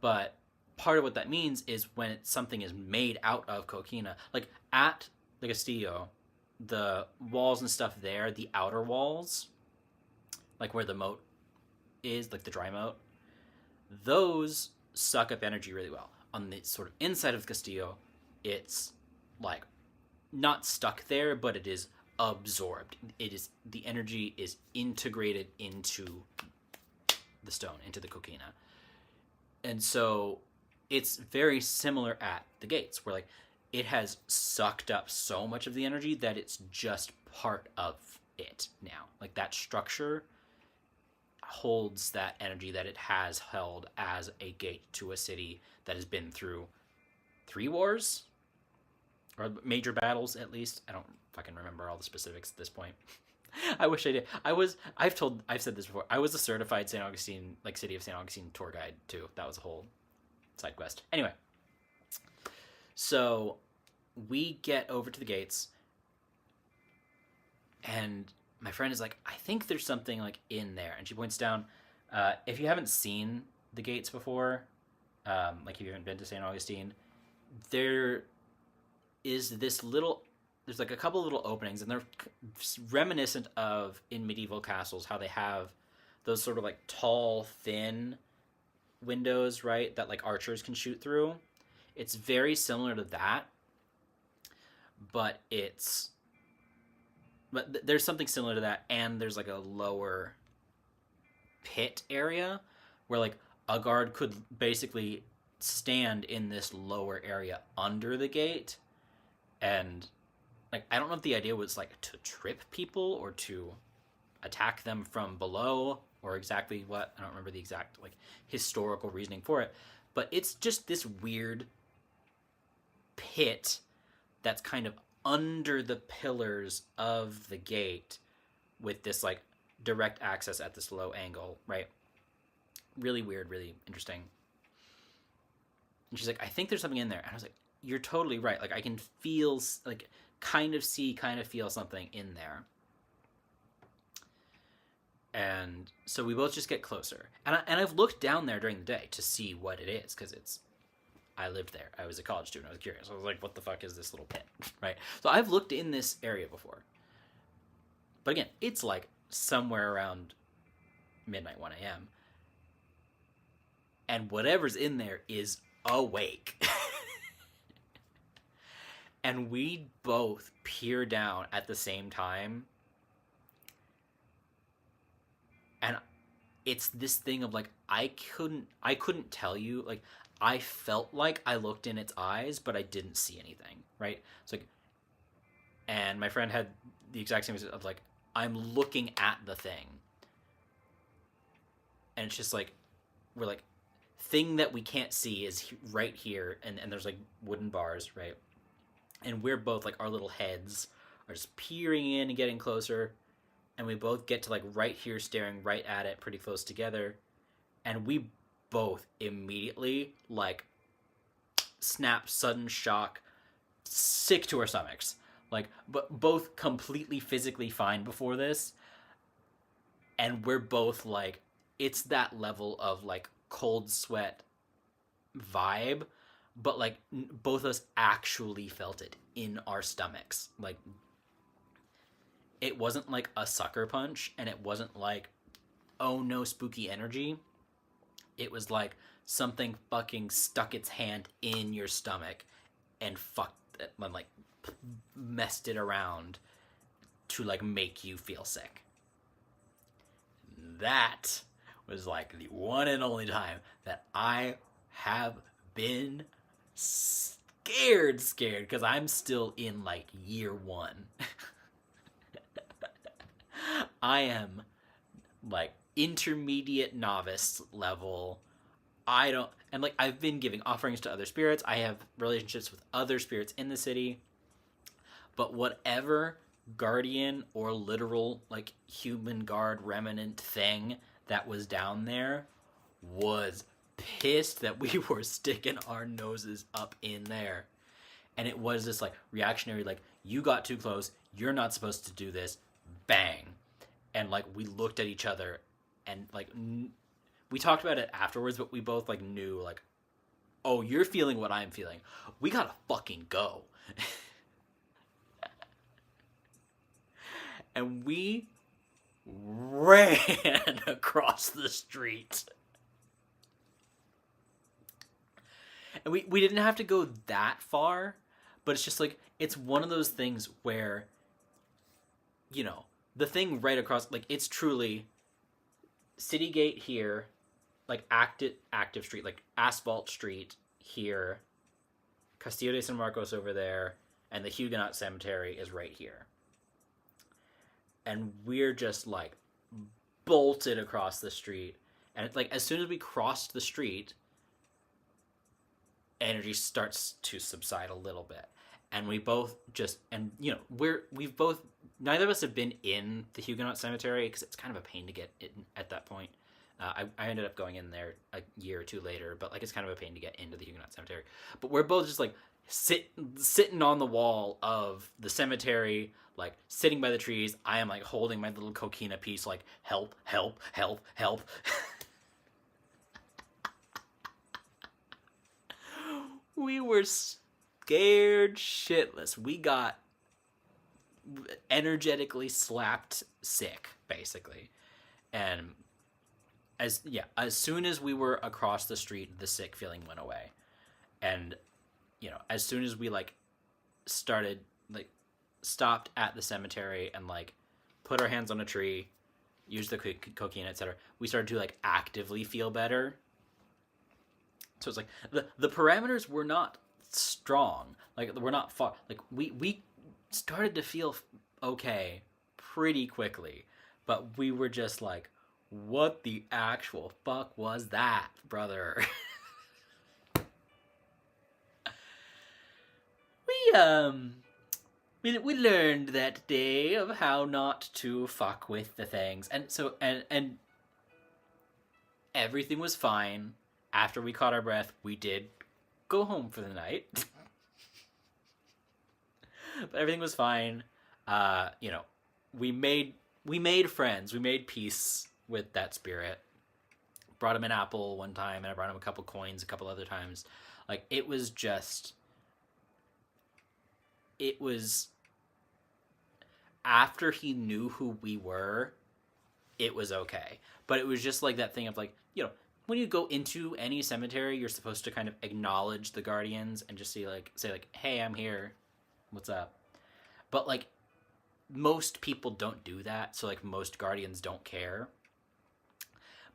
But part of what that means is when something is made out of coquina, like at the Castillo, the walls and stuff there, the outer walls, like where the moat is, like the dry moat, those suck up energy really well. On the sort of inside of the Castillo, it's like not stuck there, but it is absorbed. It is, the energy is integrated into the stone, into the coquina. And so it's very similar at the gates, where like it has sucked up so much of the energy that it's just part of it now. Like that structure holds that energy that it has held as a gate to a city that has been through 3 wars or major battles at least. I don't fucking remember all the specifics at this point. I wish I did. I've said this before. I was a certified St. Augustine, like City of St. Augustine tour guide too. That was a whole side quest. Anyway, so we get over to the gates, and my friend is like, I think there's something like in there, and she points down. If you haven't seen the gates before, like if you haven't been to St. Augustine, there is this little, there's like a couple little openings, and they're reminiscent of in medieval castles how they have those sort of like tall, thin windows, right, that like archers can shoot through. It's very similar to that, but there's something similar to that, and there's like a lower pit area where like a guard could basically stand in this lower area under the gate, and like I don't know if the idea was like to trip people or to attack them from below or exactly what. I don't remember the exact like historical reasoning for it, but it's just this weird pit that's kind of under the pillars of the gate with this like direct access at this low angle, right? Really weird, really interesting. And she's like, I think there's something in there. And I was like, you're totally right. Like I can feel, like kind of see, kind of feel something in there. And so we both just get closer. And I've looked down there during the day to see what it is, because I lived there. I was a college student. I was curious. I was like, what the fuck is this little pit? Right? So I've looked in this area before. But again, it's like somewhere around midnight, 1 a.m. And whatever's in there is awake. And we both peer down at the same time. And it's this thing of like, I couldn't tell you, like, I felt like I looked in its eyes, but I didn't see anything, right? It's like, and my friend had the exact same of like, I'm looking at the thing. And it's just like, we're like, thing that we can't see is right here, and there's like wooden bars, right? And we're both like, our little heads are just peering in and getting closer, and we both get to like right here, staring right at it, pretty close together, and we both immediately like snap, sudden shock, sick to our stomachs, like, but both completely physically fine before this, and we're both like, it's that level of like cold sweat vibe, but like both of us actually felt it in our stomachs. Like it wasn't like a sucker punch, and it wasn't like, oh no, spooky energy. It was like something fucking stuck its hand in your stomach and fucked it, and like messed it around to like make you feel sick. That was like the one and only time that I have been scared because I'm still in like year one. I am like intermediate novice level. I don't, and like I've been giving offerings to other spirits. I have relationships with other spirits in the city. But whatever guardian or literal like human guard remnant thing that was down there was pissed that we were sticking our noses up in there. And it was this like reactionary, like, you got too close, you're not supposed to do this, bang. And like we looked at each other and like we talked about it afterwards, but we both like knew like, oh, you're feeling what I'm feeling, we gotta fucking go. And we ran across the street. And we didn't have to go that far, but it's just like, it's one of those things where, you know, the thing right across, like, it's truly City Gate here, like active street, like asphalt street here, Castillo de San Marcos over there, and the Huguenot Cemetery is right here. And we're just like bolted across the street, and it's like as soon as we crossed the street, energy starts to subside a little bit, and we both just, and you know, we've both, neither of us have been in the Huguenot Cemetery because it's kind of a pain to get in at that point. I ended up going in there a year or two later, but like it's kind of a pain to get into the Huguenot Cemetery. But we're both just like sitting on the wall of the cemetery, like sitting by the trees. I am like holding my little coquina piece, like, help, help, help, help. We were scared shitless. We got energetically slapped sick, basically. And as soon as we were across the street, the sick feeling went away. And you know, as soon as we like started, like stopped at the cemetery and like put our hands on a tree, used the cocaine, etc., we started to like actively feel better. So it's like the parameters were not strong, like we're not far, like we started to feel okay pretty quickly, but we were just like, what the actual fuck was that, brother? We learned that day of how not to fuck with the things, and so and everything was fine. After we caught our breath, we did go home for the night. But everything was fine. You know, we made friends. We made peace with that spirit. Brought him an apple one time, and I brought him a couple coins a couple other times. Like, it was after he knew who we were, it was okay. But it was just like that thing of like, you know, when you go into any cemetery, you're supposed to kind of acknowledge the guardians and just say like, hey, I'm here, what's up? But like, most people don't do that, so like most guardians don't care.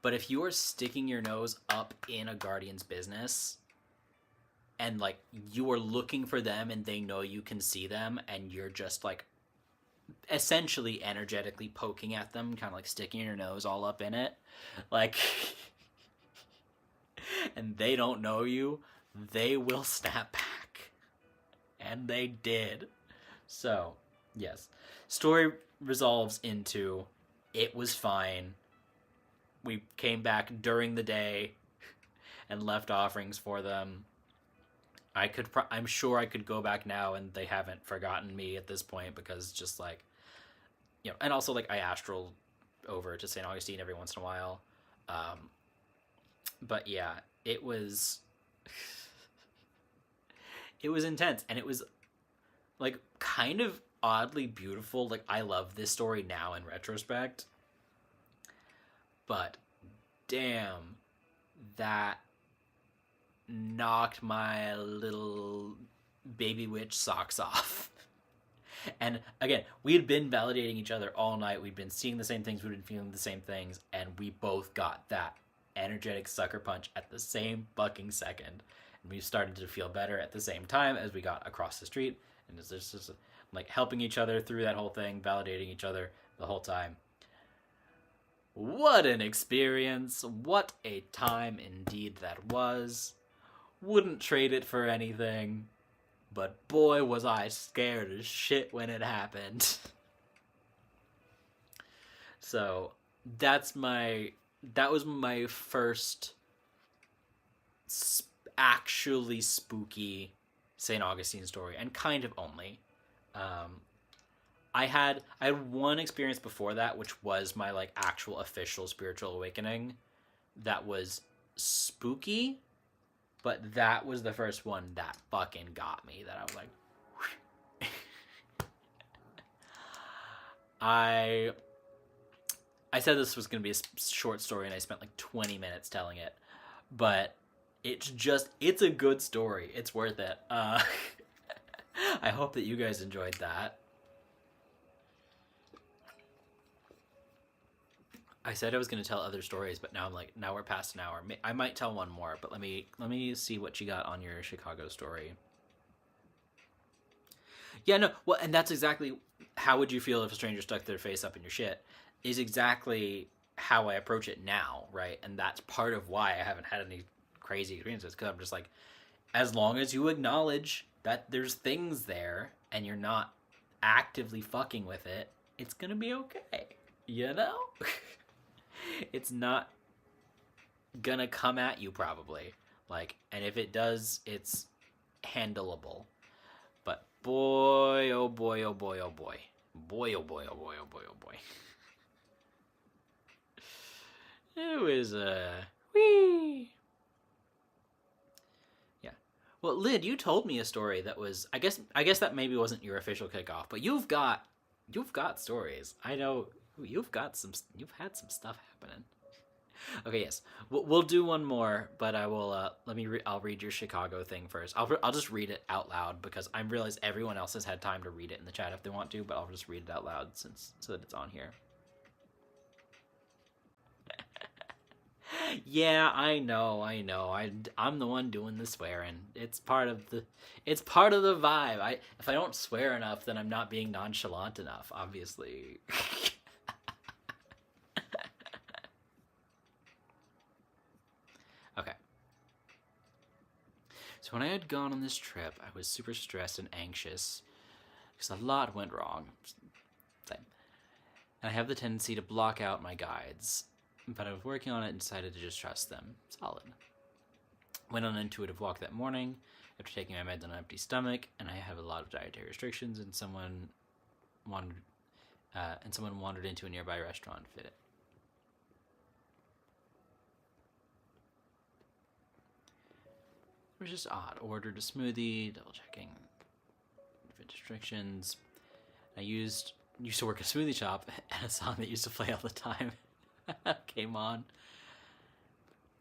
But if you are sticking your nose up in a guardian's business and like you are looking for them and they know you can see them, and you're just like essentially energetically poking at them, kind of like sticking your nose all up in it, like and they don't know you, they will snap back. And they did. So, yes. Story resolves into, it was fine. We came back during the day and left offerings for them. I'm sure I could go back now and they haven't forgotten me at this point, because just like, you know, and also like I astral over to St. Augustine every once in a while. But yeah, it was intense, and it was like kind of oddly beautiful. Like, I love this story now in retrospect, but damn, that knocked my little baby witch socks off. And again, we had been validating each other all night. We'd been seeing the same things, we'd been feeling the same things, and we both got that energetic sucker punch at the same fucking second. And we started to feel better at the same time as we got across the street. And it's just like helping each other through that whole thing, validating each other the whole time. What an experience. What a time indeed that was. Wouldn't trade it for anything. But boy, was I scared as shit when it happened. So, that was my first actually spooky St. Augustine story, and kind of only. I had one experience before that, which was my like actual official spiritual awakening. That was spooky, but that was the first one that fucking got me. That I was like, I said this was going to be a short story, and I spent like 20 minutes telling it, but it's a good story. It's worth it. I hope that you guys enjoyed that. I said I was going to tell other stories, but now we're past an hour. I might tell one more, but let me see what you got on your Chicago story. Yeah, no, well, and that's exactly how would you feel if a stranger stuck their face up in your shit, is exactly how I approach it now, right? And that's part of why I haven't had any crazy experiences, because I'm just like, as long as you acknowledge that there's things there and you're not actively fucking with it, it's gonna be okay, you know? It's not gonna come at you, probably. Like, and if it does, it's handleable. But boy, oh boy, oh boy, oh boy. Boy, oh boy, oh boy, oh boy, oh boy. It was, whee! Yeah. Well, Lyd, you told me a story that was, I guess that maybe wasn't your official kickoff, but you've got stories. I know you've had some stuff happening. Okay, yes, we'll do one more, but I will. I'll read your Chicago thing first. I'll just read it out loud, because I realize everyone else has had time to read it in the chat if they want to, but I'll just read it out loud so that it's on here. Yeah, I know. I'm the one doing the swearing. It's part of the vibe. If I don't swear enough, then I'm not being nonchalant enough, obviously. Okay. So when I had gone on this trip, I was super stressed and anxious because a lot went wrong. Same. And I have the tendency to block out my guides, but I was working on it and decided to just trust them. Solid. Went on an intuitive walk that morning after taking my meds on an empty stomach, and I have a lot of dietary restrictions, and someone wandered into a nearby restaurant and fit it. It was just odd. Ordered a smoothie, double checking different restrictions. I used to work a smoothie shop, and a song that used to play all the time came on.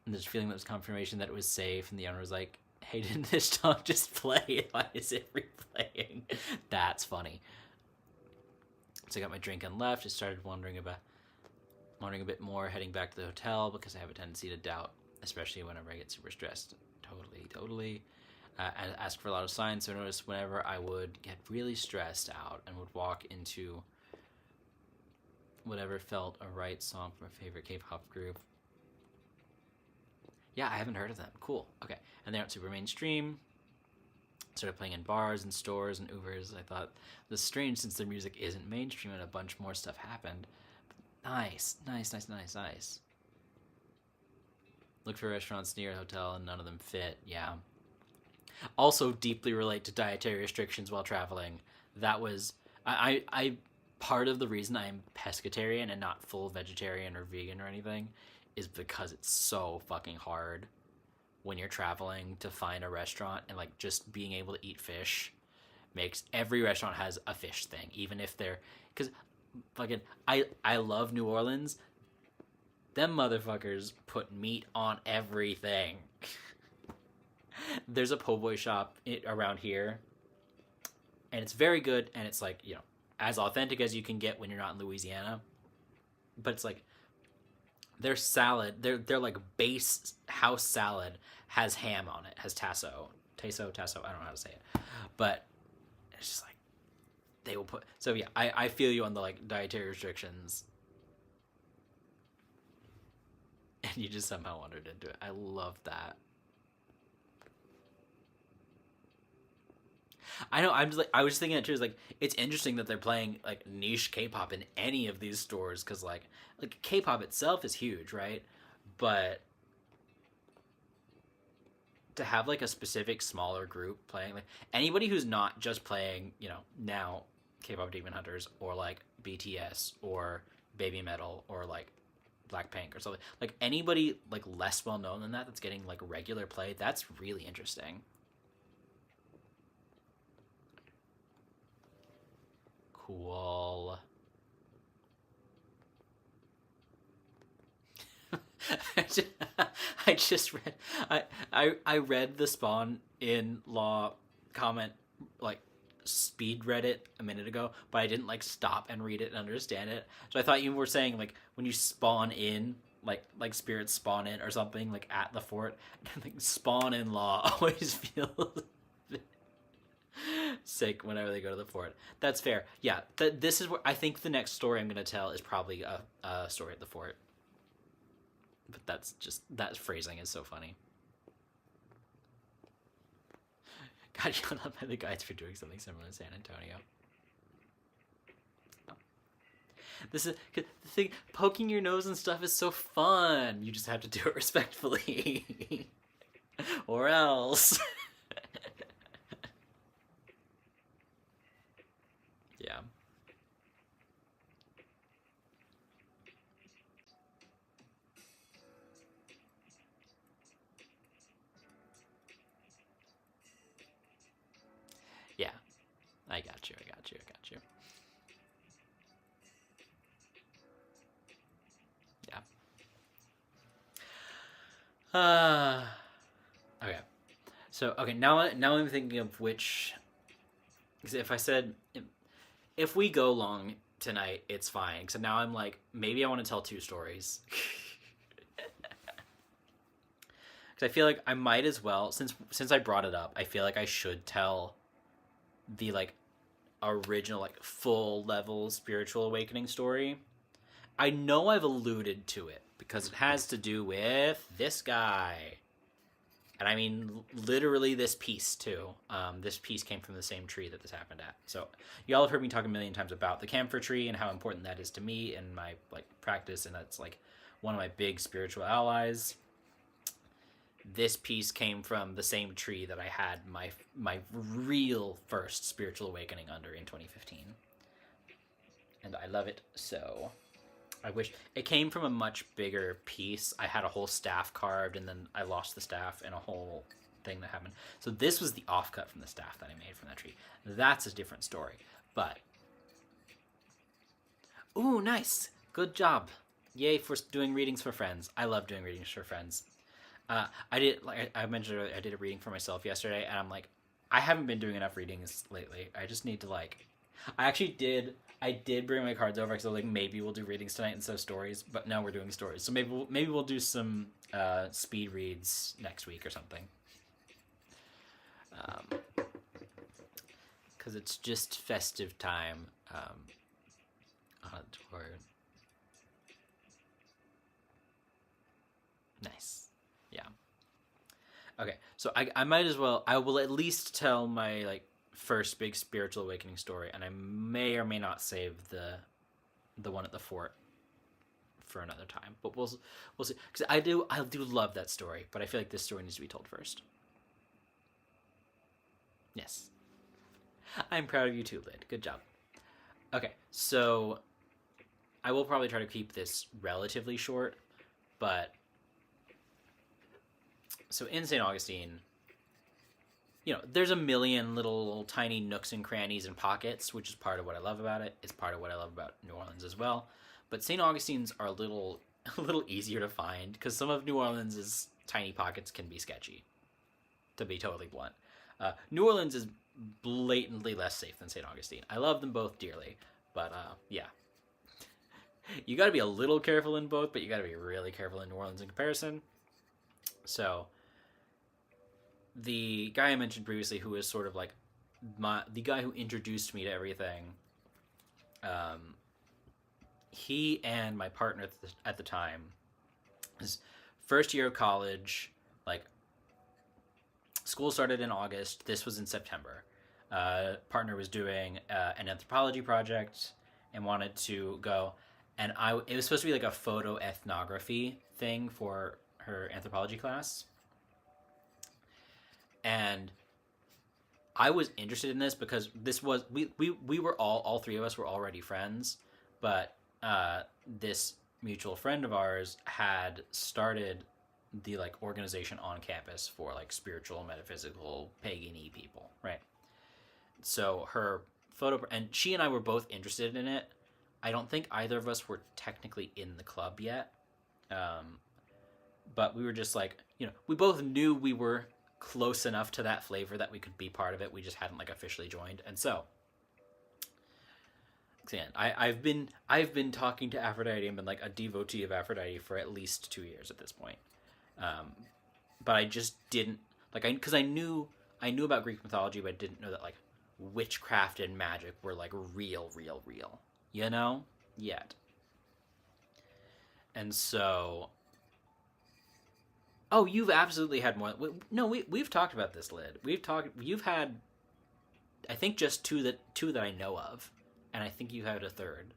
And there's a feeling that was confirmation that it was safe, and the owner was like, hey, didn't this song just play? Why is it replaying? That's funny. So I got my drink and left. I started wondering a bit more, heading back to the hotel, because I have a tendency to doubt, especially whenever I get super stressed. Totally. And ask for a lot of signs, so I noticed whenever I would get really stressed out and would walk into whatever felt a right song from a favorite K-pop group. Yeah, I haven't heard of them. Cool. Okay. And they aren't super mainstream. Started playing in bars and stores and Ubers. I thought, this is strange since their music isn't mainstream and a bunch more stuff happened. But nice. Looked for restaurants near a hotel and none of them fit. Yeah. Also deeply relate to dietary restrictions while traveling. That was... I part of the reason I'm pescatarian and not full vegetarian or vegan or anything is because it's so fucking hard when you're traveling to find a restaurant, and like just being able to eat fish makes every restaurant has a fish thing, even if they're because fucking I love New Orleans. Them motherfuckers put meat on everything. There's a po' boy shop around here, and it's very good, and it's like, you know, as authentic as you can get when you're not in Louisiana. But it's like their salad, their like base house salad has ham on it, has tasso, I don't know how to say it, but it's just like they will put. So yeah, I feel you on the like dietary restrictions, and you just somehow wandered into it. I love that. I know. I'm just like I was just thinking it too. Is like it's interesting that they're playing like niche K-pop in any of these stores because like K-pop itself is huge, right? But to have like a specific smaller group playing, like anybody who's not just playing, you know, now K-pop Demon Hunters or like BTS or Baby Metal or like Blackpink or something, like anybody like less well known than that that's getting like regular play, that's really interesting. Cool. I just, I just read I read the Spawn in Law comment, like speed read it a minute ago, but I didn't like stop and read it and understand it. So I thought you were saying like when you spawn in, like spirits spawn in or something like at the fort. Like Spawn in Law always feels sick whenever they go to the fort. That's fair. Yeah, this is where I think the next story I'm gonna tell is probably a story at the fort. But that's just that phrasing is so funny. God, shut up by the guys for doing something similar in San Antonio. This is the thing. Poking your nose and stuff is so fun. You just have to do it respectfully, or else. Yeah. Yeah. I got you. I got you. I got you. Yeah. Okay. So okay, now I'm thinking of which. Because if I said if we go long tonight, it's fine. Because now I'm like maybe I want to tell two stories. Because I feel like I might as well since I brought it up. I feel like I should tell the like original like full level spiritual awakening story. I know I've alluded to it because it has to do with this guy. And I mean, literally this piece, too. This piece came from the same tree that this happened at. So, y'all have heard me talk a million times about the camphor tree and how important that is to me and my like practice, and that's like one of my big spiritual allies. This piece came from the same tree that I had my real first spiritual awakening under in 2015, and I love it so. I wish it came from a much bigger piece. I had a whole staff carved, and then I lost the staff and a whole thing that happened. So this was the offcut from the staff that I made from that tree. That's a different story. But ooh, nice, good job, yay for doing readings for friends. I love doing readings for friends. I did like I mentioned earlier, I did a reading for myself yesterday, and I'm like, I haven't been doing enough readings lately. I just need to like. I actually did. I did bring my cards over because I was like, maybe we'll do readings tonight instead of stories. But now we're doing stories, so maybe we'll do some speed reads next week or something. Because it's just festive time. Toward. Nice. Yeah. Okay, so I might as well. I will at least tell my like first big spiritual awakening story, and I may or may not save the one at the fort for another time. But we'll see. Because I do love that story, but I feel like this story needs to be told first. Yes, I'm proud of you too, Lid. Good job. Okay, so I will probably try to keep this relatively short, but so in St. Augustine, there's a million little tiny nooks and crannies and pockets, which is part of what I love about it. It's part of what I love about New Orleans as well. But St. Augustine's are a little a little easier to find because some of New Orleans's tiny pockets can be sketchy, to be totally blunt. New Orleans is blatantly less safe than St. Augustine. I love them both dearly, but yeah, you got to be a little careful in both, but you got to be really careful in New Orleans in comparison. So the guy I mentioned previously, who is sort of like the guy who introduced me to everything, um, he and my partner at the time, his first year of college, like school started in August. This was in September. Partner was doing an anthropology project and wanted to go, and it was supposed to be like a photo ethnography thing for her anthropology class, and I was interested in this because this was we were all three of us were already friends, but this mutual friend of ours had started the like organization on campus for like spiritual, metaphysical, pagan-y people, right? So her photo, and she and I were both interested in it. I don't think either of us were technically in the club yet, um, but we were just like, we both knew we were close enough to that flavor that we could be part of it. We just hadn't like officially joined, and so again, I've been talking to Aphrodite and been like a devotee of Aphrodite for at least 2 years at this point. Um, but I just didn't like because I knew about Greek mythology, but I didn't know that like witchcraft and magic were like real, yet. And so, oh, you've absolutely had more. No, we've talked about this, Lid. You've had, I think, just two that I know of, and I think you had a third.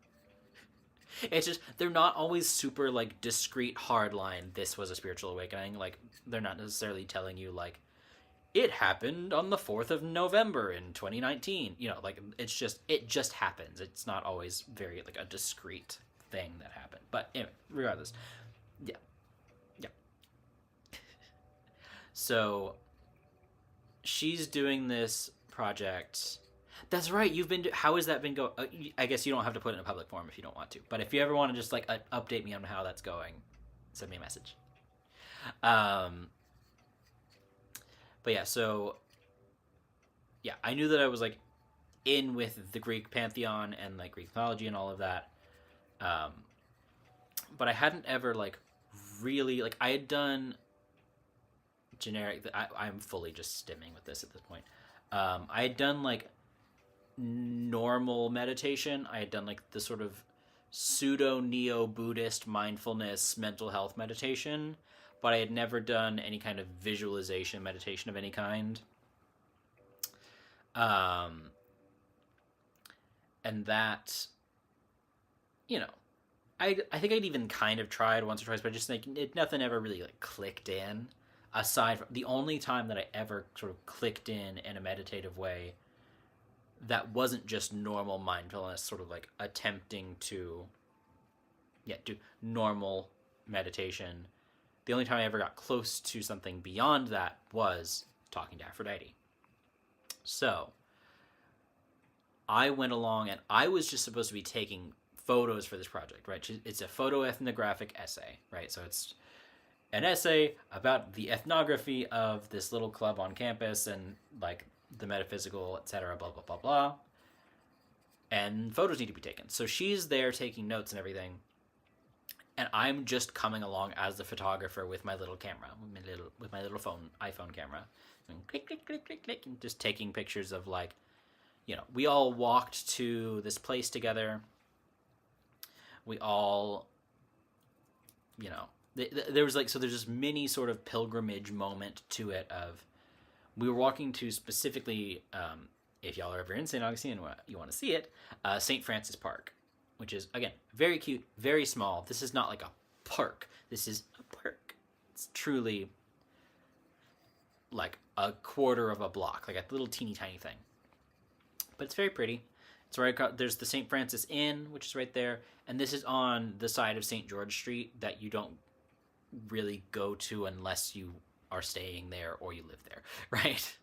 It's just they're not always super like discreet hard line. This was a spiritual awakening. Like they're not necessarily telling you like it happened on the 4th of November in 2019. Like it just happens. It's not always very like a discreet thing that happened. But anyway, regardless, yeah, yeah. So she's doing this project. That's right. How has that been going? I guess you don't have to put it in a public forum if you don't want to. But if you ever want to just like update me on how that's going, send me a message. Um, but yeah, so yeah, I knew that I was like in with the Greek pantheon and like Greek mythology and all of that. Um, but I hadn't ever like really like I had done generic. I'm fully just stimming with this at this point. I had done like normal meditation. I had done like the sort of pseudo neo Buddhist mindfulness mental health meditation, but I had never done any kind of visualization meditation of any kind. And that, I think I'd even kind of tried once or twice, but just like nothing ever really like clicked in. Aside from the only time that I ever sort of clicked in a meditative way that wasn't just normal mindfulness, sort of like attempting to do normal meditation. The only time I ever got close to something beyond that was talking to Aphrodite. So I went along and I was just supposed to be taking photos for this project, right? It's a photo ethnographic essay, right? So it's an essay about the ethnography of this little club on campus and like the metaphysical, etc., blah, blah, blah, blah. And photos need to be taken. So she's there taking notes and everything. And I'm just coming along as the photographer with my little camera, with my little iPhone camera. And click, click, click, click, click, and just taking pictures of like, we all walked to this place together. We all, there was like, so there's this mini sort of pilgrimage moment to it of, we were walking to specifically, if y'all are ever in St. Augustine and you want to see it, St. Francis Park, which is, again, very cute, very small. This is not like a park. This is a park. It's truly like a quarter of a block, like a little teeny tiny thing. But it's very pretty. It's right. There's the St. Francis Inn, which is right there, and this is on the side of St. George Street that you don't really go to unless you are staying there or you live there, right?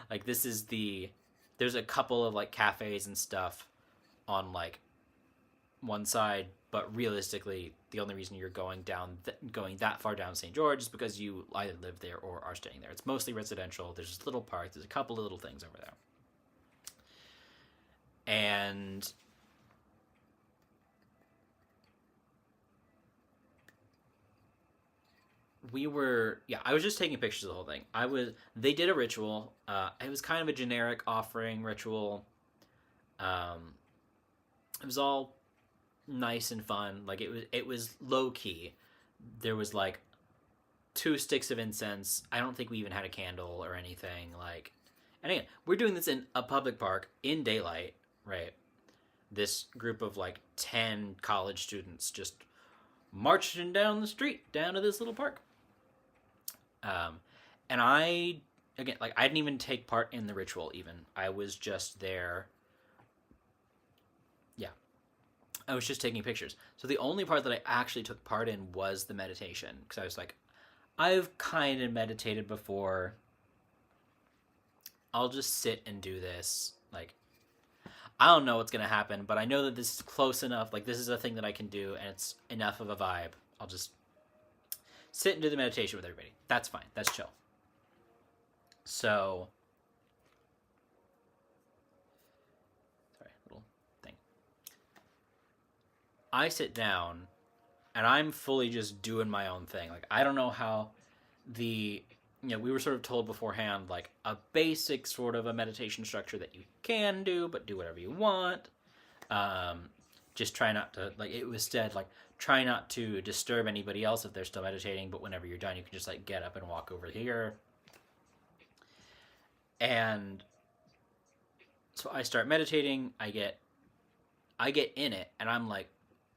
Like this is the there's a couple of like cafes and stuff on like one side, but realistically, the only reason you're going that far down St. George is because you either live there or are staying there. It's mostly residential. There's this little park. There's a couple of little things over there, and I was just taking pictures of the whole thing. They did a ritual. It was kind of a generic offering ritual. It was all nice and fun. Like it was low key. There was like 2 sticks of incense. I don't think we even had a candle or anything. Like, and again, we're doing this in a public park in daylight, right? This group of like 10 college students just marching down the street down to this little park. And I didn't even take part in the ritual. Even I was just there. Yeah, I was just taking pictures. So the only part that I actually took part in was the meditation, because I was like, I've kind of meditated before. I'll just sit and do this. Like, I don't know what's gonna happen, but I know that this is close enough. Like, this is a thing that I can do, and it's enough of a vibe. I'll just sit and do the meditation with everybody. That's fine. That's chill. So, sorry, little thing. I sit down, and I'm fully just doing my own thing. Like, I don't know how we were sort of told beforehand, like, a basic sort of a meditation structure that you can do, but do whatever you want. Just try not to, like, it was said, like, try not to disturb anybody else if they're still meditating, but whenever you're done, you can just, like, get up and walk over here. And so I start meditating, I get in it, and I'm like,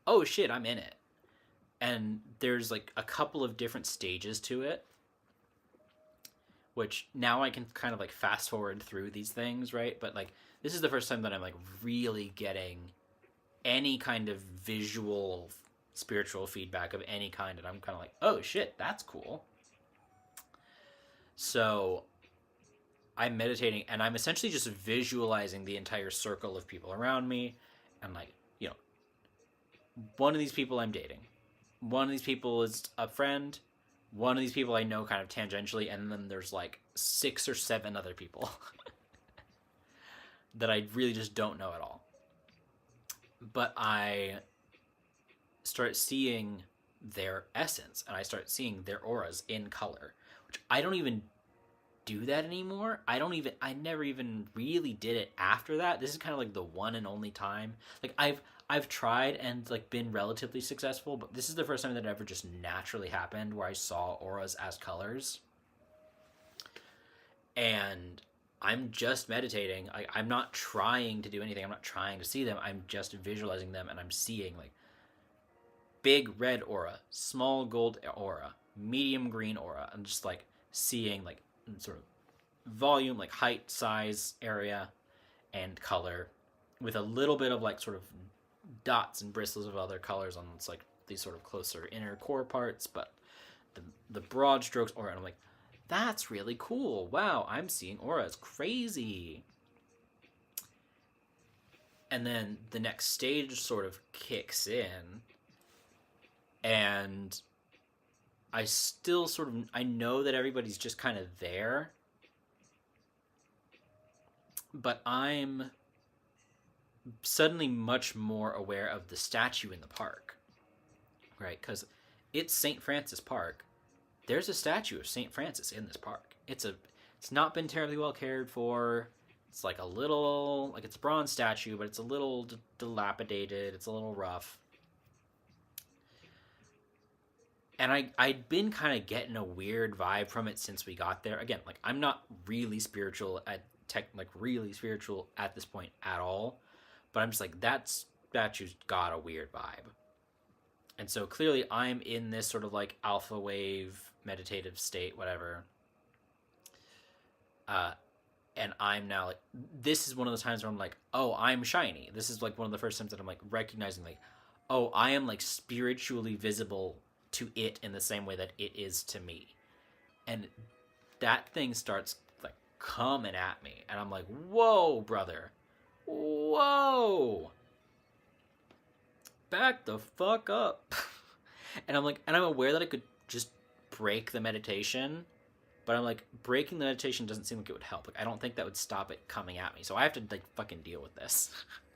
oh shit, I'm in it. And there's, like, a couple of different stages to it, which now I can kind of, like, fast forward through these things, right? But, like, this is the first time that I'm, like, really getting any kind of visual spiritual feedback of any kind, and I'm kind of like, oh shit, that's cool. So I'm meditating, and I'm essentially just visualizing the entire circle of people around me, and, like, one of these people I'm dating, one of these people is a friend, one of these people I know kind of tangentially, and then there's like 6 or 7 other people that I really just don't know at all. But I start seeing their essence, and I start seeing their auras in color, which I don't even do that anymore. I never even really did it after that. This is kind of like the one and only time. Like, I've tried and, like, been relatively successful, but this is the first time that it ever just naturally happened where I saw auras as colors. And I'm just meditating. I'm not trying to do anything. I'm not trying to see them. I'm just visualizing them, and I'm seeing, like, big red aura, small gold aura, medium green aura. I'm just, like, seeing, like, sort of volume, like height, size, area, and color, with a little bit of, like, sort of dots and bristles of other colors on, it's like these sort of closer inner core parts, but the broad strokes aura. And I'm like, that's really cool. Wow, I'm seeing aura. It's crazy. And then the next stage sort of kicks in, and I still sort of, I know that everybody's just kind of there, but I'm suddenly much more aware of the statue in the park, right? Because it's St. Francis Park. There's a statue of St. Francis in this park. It's not been terribly well cared for. It's like a little, like, it's a bronze statue, but it's a little dilapidated. It's a little rough. And I'd been kind of getting a weird vibe from it since we got there. Again, like, I'm not really spiritual at this point at all. But I'm just like, that statue's got a weird vibe. And so clearly I'm in this sort of, like, alpha wave meditative state, whatever. and I'm now like, this is one of those times where I'm like, oh, I'm shiny. This is like one of the first times that I'm like recognizing like, oh, I am like spiritually visible to it in the same way that it is to me. And that thing starts like coming at me, and I'm like, whoa, brother, whoa, back the fuck up. And I'm like, and I'm aware that I could just break the meditation, but I'm like, breaking the meditation doesn't seem like it would help. Like, I don't think that would stop it coming at me. So I have to like fucking deal with this.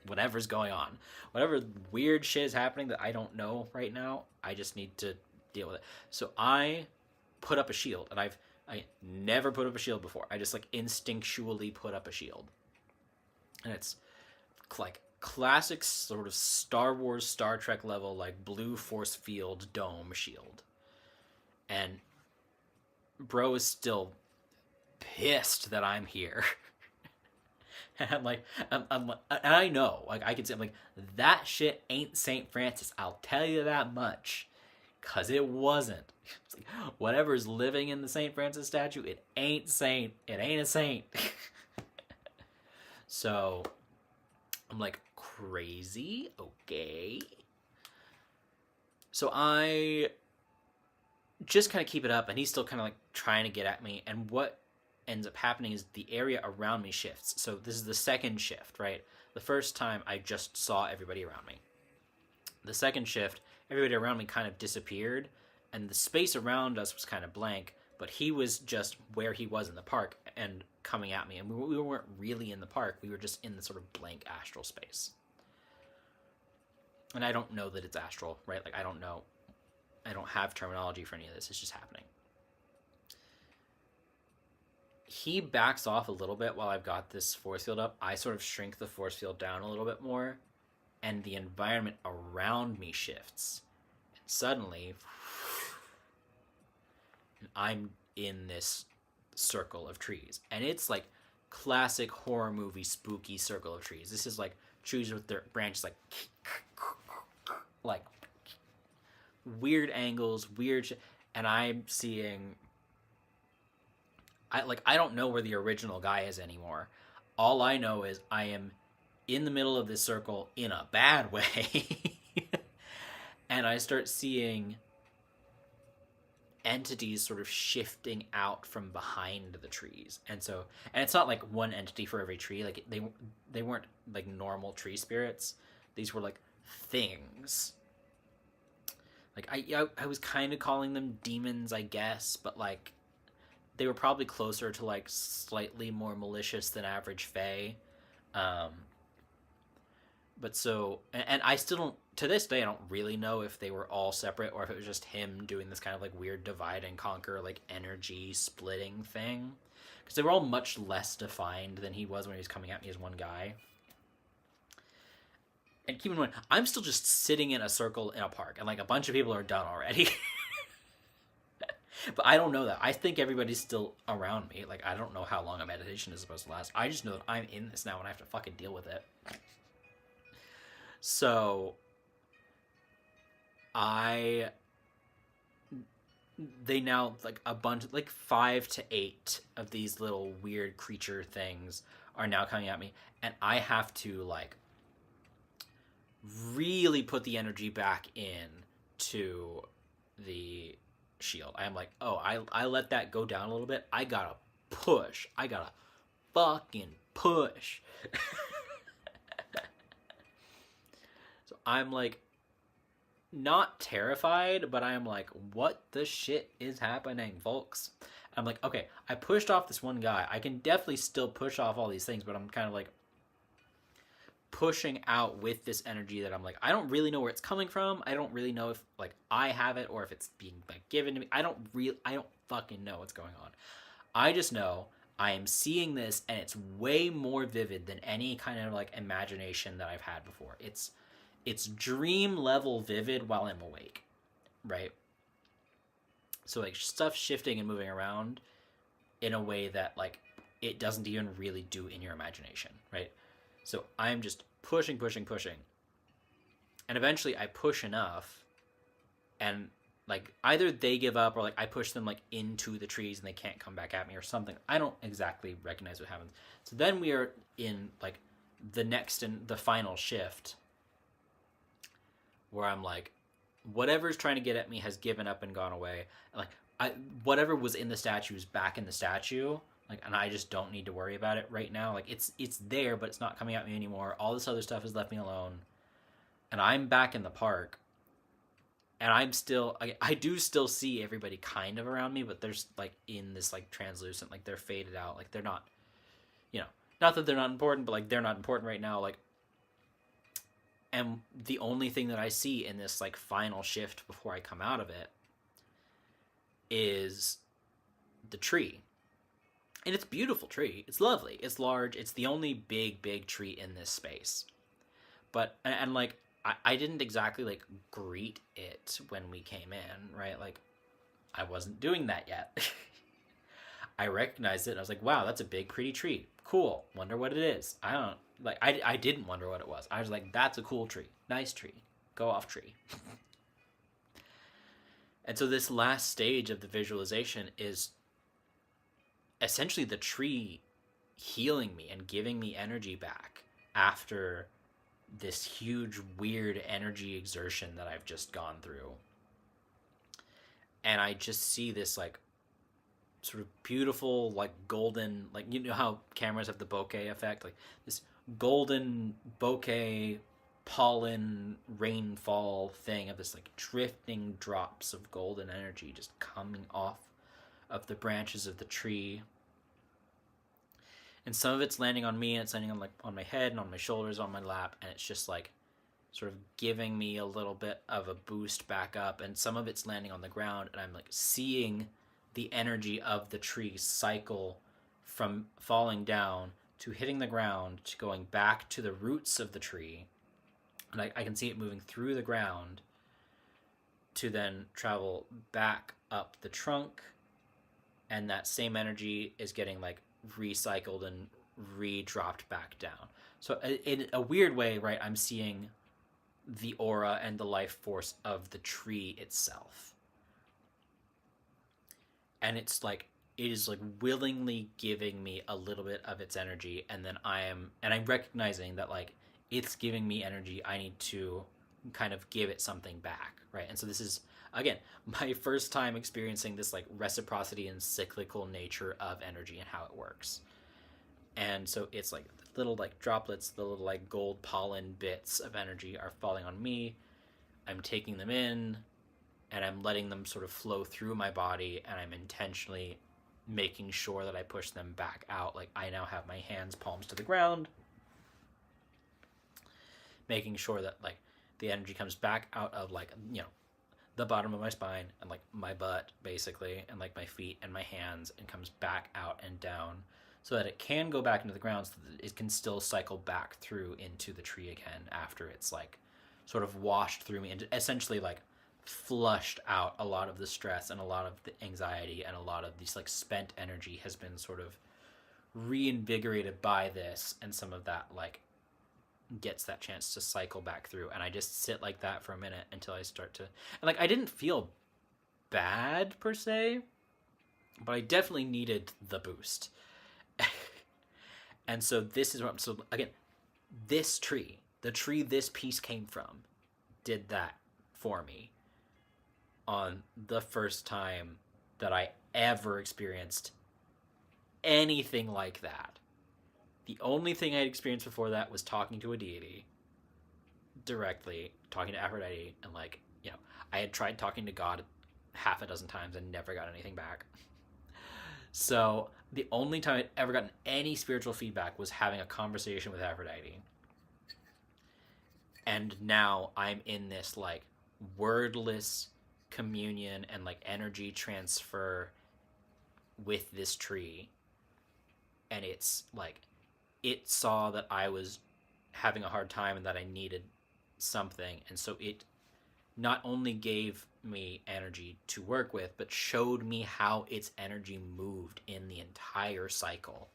Whatever's going on, whatever weird shit is happening that I don't know right now, I just need to deal with it. So I put up a shield, and I never put up a shield before. I just like instinctually put up a shield, and it's like classic sort of Star Wars, Star Trek level, like blue force field dome shield. And bro is still pissed that I'm here. And I'm like, and I know, like, I can say, I'm like, that shit ain't St. Francis. I'll tell you that much. Because it wasn't. It's like, whatever's living in the St. Francis statue, it ain't saint. It ain't a saint. So, I'm like, crazy? Okay. So I just kind of keep it up, and he's still kind of like trying to get at me, and what ends up happening is the area around me shifts. So this is the second shift, right? The first time I just saw everybody around me. The second shift, everybody around me kind of disappeared, and the space around us was kind of blank, but he was just where he was in the park and coming at me, and we weren't really in the park. We were just in the sort of blank astral space. And I don't know that it's astral, right? Like, I don't know. I don't have terminology for any of this. It's just happening. He backs off a little bit while I've got this force field up. I sort of shrink the force field down a little bit more, and the environment around me shifts. And suddenly, I'm in this circle of trees. And it's like classic horror movie spooky circle of trees. This is like trees with their branches like weird angles, weird shit. And I'm seeing... I don't know where the original guy is anymore. All I know is I am in the middle of this circle in a bad way. And I start seeing entities sort of shifting out from behind the trees. And it's not like one entity for every tree. Like they weren't like normal tree spirits. These were like things. Like I was kind of calling them demons, I guess, but like they were probably closer to like slightly more malicious than average fae. But so, and I still don't, to this day, I don't really know if they were all separate or if it was just him doing this kind of like weird divide and conquer, like energy splitting thing. Because they were all much less defined than he was when he was coming at me as one guy. And keep in mind, I'm still just sitting in a circle in a park, and like a bunch of people are done already. But I don't know that. I think everybody's still around me. Like, I don't know how long a meditation is supposed to last. I just know that I'm in this now and I have to fucking deal with it. So, they now, like, a bunch, like 5 to 8 of these little weird creature things are now coming at me. And I have to, like, really put the energy back in to the shield. I'm like, oh, I let that go down a little bit. I gotta push. I gotta fucking push. So I'm like, not terrified, but I'm like, what the shit is happening, folks? I'm like, okay, I pushed off this one guy. I can definitely still push off all these things, but I'm kind of like pushing out with this energy that I'm like, I don't really know where it's coming from. I don't really know if like I have it or if it's being like given to me. I don't fucking know what's going on. I just know I am seeing this and it's way more vivid than any kind of like imagination that I've had before. It's dream level vivid while I'm awake, right? So like stuff shifting and moving around in a way that like it doesn't even really do in your imagination, right? So I'm just pushing. And eventually I push enough and like either they give up or like I push them like into the trees and they can't come back at me or something. I don't exactly recognize what happens. So then we are in like the next and the final shift where I'm like, whatever's trying to get at me has given up and gone away. And like whatever was in the statue is back in the statue. Like, and I just don't need to worry about it right now. Like it's there, but it's not coming at me anymore. All this other stuff has left me alone, and I'm back in the park. And I'm still, I do still see everybody kind of around me, but there's like in this like translucent, like they're faded out, like they're not, you know, not that they're not important, but like they're not important right now. Like, and the only thing that I see in this like final shift before I come out of it is the tree. And it's a beautiful tree. It's lovely. It's large. It's the only big tree in this space. But, and like, I didn't exactly like greet it when we came in, right? Like, I wasn't doing that yet. I recognized it. And I was like, wow, that's a big, pretty tree. Cool. Wonder what it is. I don't, like, I didn't wonder what it was. I was like, that's a cool tree. Nice tree. Go off tree. And so this last stage of the visualization is essentially the tree healing me and giving me energy back after this huge weird energy exertion that I've just gone through. And I just see this like sort of beautiful like golden, like you know how cameras have the bokeh effect, like this golden bokeh pollen rainfall thing of this like drifting drops of golden energy just coming off of the branches of the tree. And some of it's landing on me, and it's landing on like on my head and on my shoulders, on my lap, and it's just like sort of giving me a little bit of a boost back up. And some of it's landing on the ground, and I'm like seeing the energy of the tree cycle from falling down to hitting the ground to going back to the roots of the tree. And I can see it moving through the ground to then travel back up the trunk, and that same energy is getting like recycled and re-dropped back down. So in a weird way, right, I'm seeing the aura and the life force of the tree itself. And it's like, it is like willingly giving me a little bit of its energy, and then I'm recognizing that like it's giving me energy, I need to kind of give it something back, right? And so this is, again, my first time experiencing this like reciprocity and cyclical nature of energy and how it works. And so it's like little like droplets, the little like gold pollen bits of energy are falling on me. I'm taking them in and I'm letting them sort of flow through my body, and I'm intentionally making sure that I push them back out. Like I now have my hands palms to the ground, making sure that like the energy comes back out of like, you know, the bottom of my spine and like my butt basically, and like my feet and my hands, and comes back out and down so that it can go back into the ground, so that it can still cycle back through into the tree again after it's like sort of washed through me and essentially like flushed out a lot of the stress and a lot of the anxiety, and a lot of this like spent energy has been sort of reinvigorated by this, and some of that like gets that chance to cycle back through. And I just sit like that for a minute until I start to, and like I didn't feel bad per se, but I definitely needed the boost. And so this is what, so again, this tree, the tree this piece came from, did that for me on the first time that I ever experienced anything like that. The only thing I had experienced before that was talking to a deity directly, talking to Aphrodite, and like, you know, I had tried talking to God half a dozen times and never got anything back. So the only time I'd ever gotten any spiritual feedback was having a conversation with Aphrodite. And now I'm in this like wordless communion and like energy transfer with this tree. And it's like, it saw that I was having a hard time and that I needed something. And so it not only gave me energy to work with, but showed me how its energy moved in the entire cycle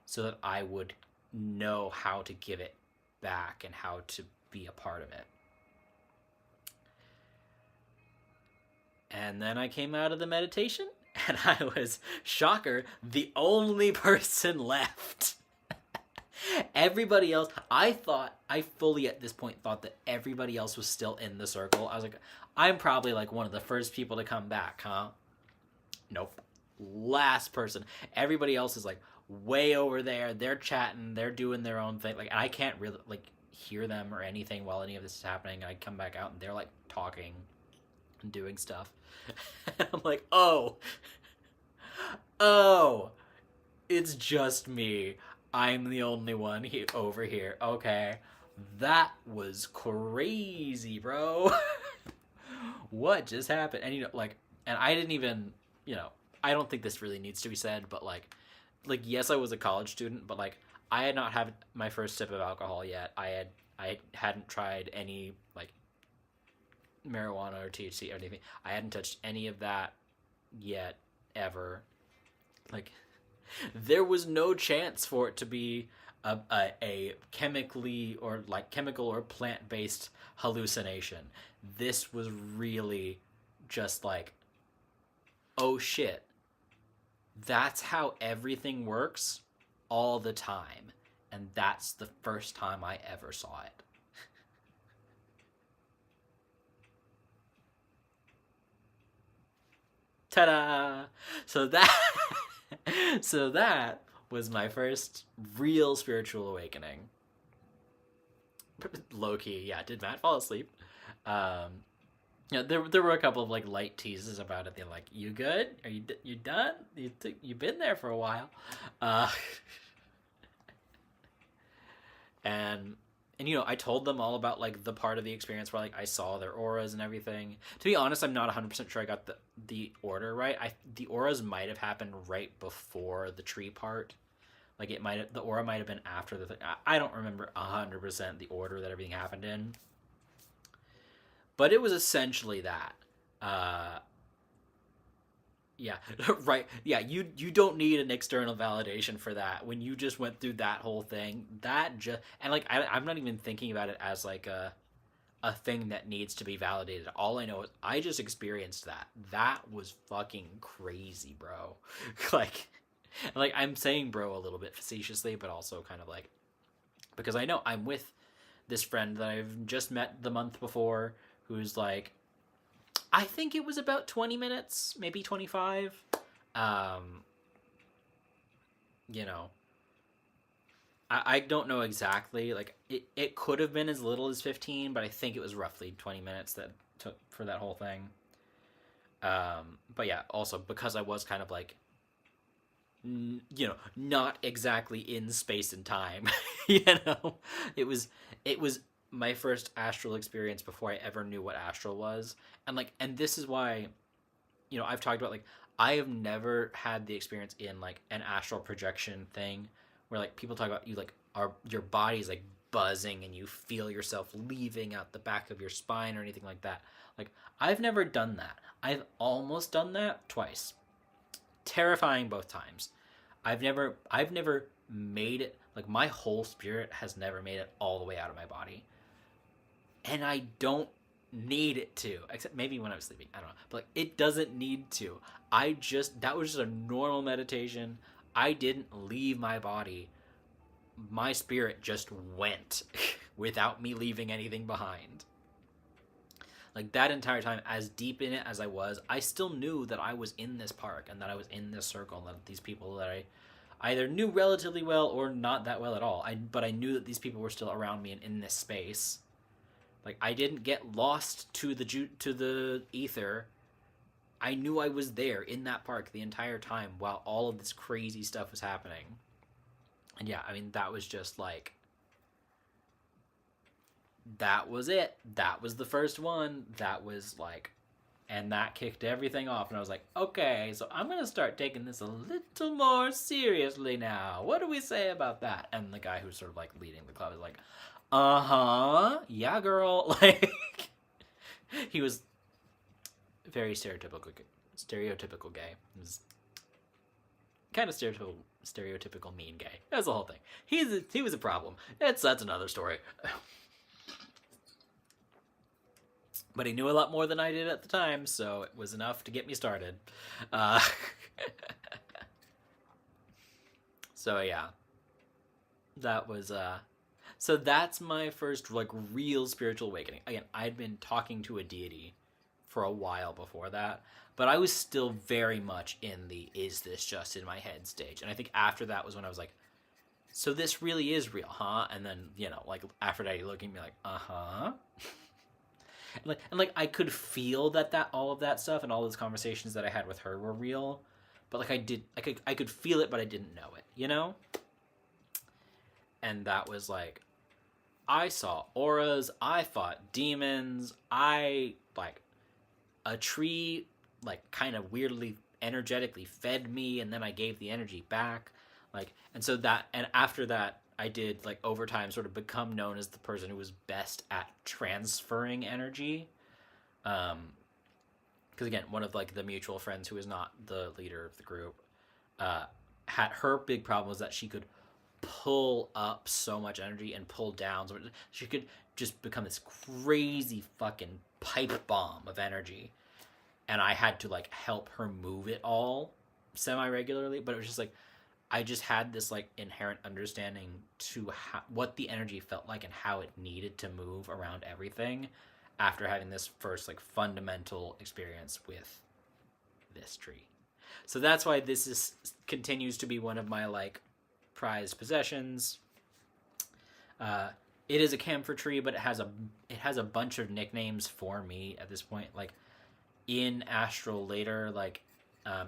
so that I would know how to give it back and how to be a part of it. And then I came out of the meditation, and I was, shocker, the only person left. Everybody else, I fully at this point thought that everybody else was still in the circle. I was like, I'm probably like one of the first people to come back, huh? Nope. Last person. Everybody else is like way over there. They're chatting. They're doing their own thing. Like, I can't really like hear them or anything while any of this is happening. I come back out and they're like talking and doing stuff. I'm like, oh, it's just me. I'm the only one over here. Okay, that was crazy, bro. What just happened? And like, and I didn't even, I don't think this really needs to be said, but like yes, I was a college student, but like I had not had my first sip of alcohol yet. I hadn't tried any like marijuana or THC or anything. I hadn't touched any of that yet ever. Like, there was no chance for it to be a chemically or like chemical or plant-based hallucination. This was really just like, oh shit, that's how everything works all the time. And that's the first time I ever saw it. Ta-da! So that so that was my first real spiritual awakening. Low key, yeah. Did Matt fall asleep? Um, there were a couple of like light teases about it. They're like, "You good? Are you done? You've been there for a while," uh, and I told them all about like the part of the experience where like I saw their auras and everything. To be honest, I'm not 100% sure I got the order right. The auras might have happened right before the tree part. Like the aura might have been after the thing. I don't remember 100% the order that everything happened in, but it was essentially that. Uh, yeah, right. Yeah, you don't need an external validation for that. When you just went through that whole thing, that just and like I'm not even thinking about it as like a thing that needs to be validated. All I know is I just experienced that. That was fucking crazy, bro. like I'm saying bro a little bit facetiously, but also kind of like because I know I'm with this friend that I've just met the month before who's like I think it was about 20 minutes, maybe 25. Um, you know, I don't know exactly. Like, it could have been as little as 15, but I think it was roughly 20 minutes that took for that whole thing. But yeah, also because I was kind of like, not exactly in space and time, you know, it was my first astral experience before I ever knew what astral was. And this is why, I've talked about like, I have never had the experience in like an astral projection thing where like people talk about you like your body's like buzzing and you feel yourself leaving out the back of your spine or anything like that. Like I've never done that. I've almost done that twice. Terrifying both times. I've never made it like my whole spirit has never made it all the way out of my body. And I don't need it to, except maybe when I was sleeping. I don't know. But like it doesn't need to. That was just a normal meditation. I didn't leave my body. My spirit just went without me leaving anything behind. Like that entire time, as deep in it as I was, I still knew that I was in this park and that I was in this circle and that these people that I either knew relatively well or not that well at all. But I knew that these people were still around me and in this space. Like I didn't get lost to the ether. I knew I was there in that park the entire time while all of this crazy stuff was happening. And yeah, I mean that was just like that was it. That was the first one. That was like and that kicked everything off and I was like, "Okay, so I'm going to start taking this a little more seriously now. What do we say about that?" And the guy who's sort of like leading the club is like, "Uh-huh. Yeah, girl." Like he was very stereotypical gay. He was kind of stereotypical mean gay. That's the whole thing. He was a problem. That's another story. but he knew a lot more than I did at the time, so it was enough to get me started. Uh, so yeah, that was so that's my first like real spiritual awakening. Again, I'd been talking to a deity for a while before that, but I was still very much in the "is this just in my head" stage. And I think after that was when I was like, so this really is real, huh? And then, like Aphrodite looking at me like, uh-huh. and like I could feel that all of that stuff and all those conversations that I had with her were real, but like I could feel it, but I didn't know it. And that was like, I saw auras, I fought demons, I like a tree like kind of weirdly energetically fed me, and then I gave the energy back. Like, and after that I did like over time sort of become known as the person who was best at transferring energy. Because again, one of like the mutual friends who is not the leader of the group, had her big problem was that she could pull up so much energy and pull down. So she could just become this crazy fucking pipe bomb of energy. And I had to like help her move it all semi-regularly. But it was just like, I just had this like inherent understanding to what the energy felt like and how it needed to move around everything after having this first like fundamental experience with this tree. So that's why this continues to be one of my like prized possessions. It is a camphor tree, but it has a bunch of nicknames for me at this point. Like in Astral later, like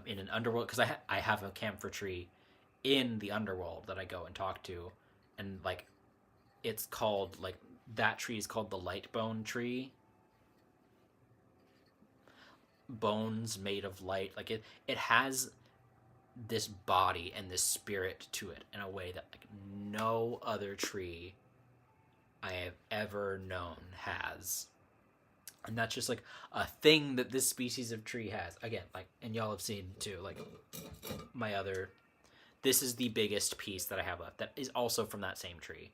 in an underworld, because I have a camphor tree in the underworld that I go and talk to, and like it's called like that tree is called the Lightbone tree. Bones made of light, like it has this body and this spirit to it in a way that like no other tree I have ever known has. And that's just like a thing that this species of tree has. Again, like, and y'all have seen too, like this is the biggest piece that I have left that is also from that same tree.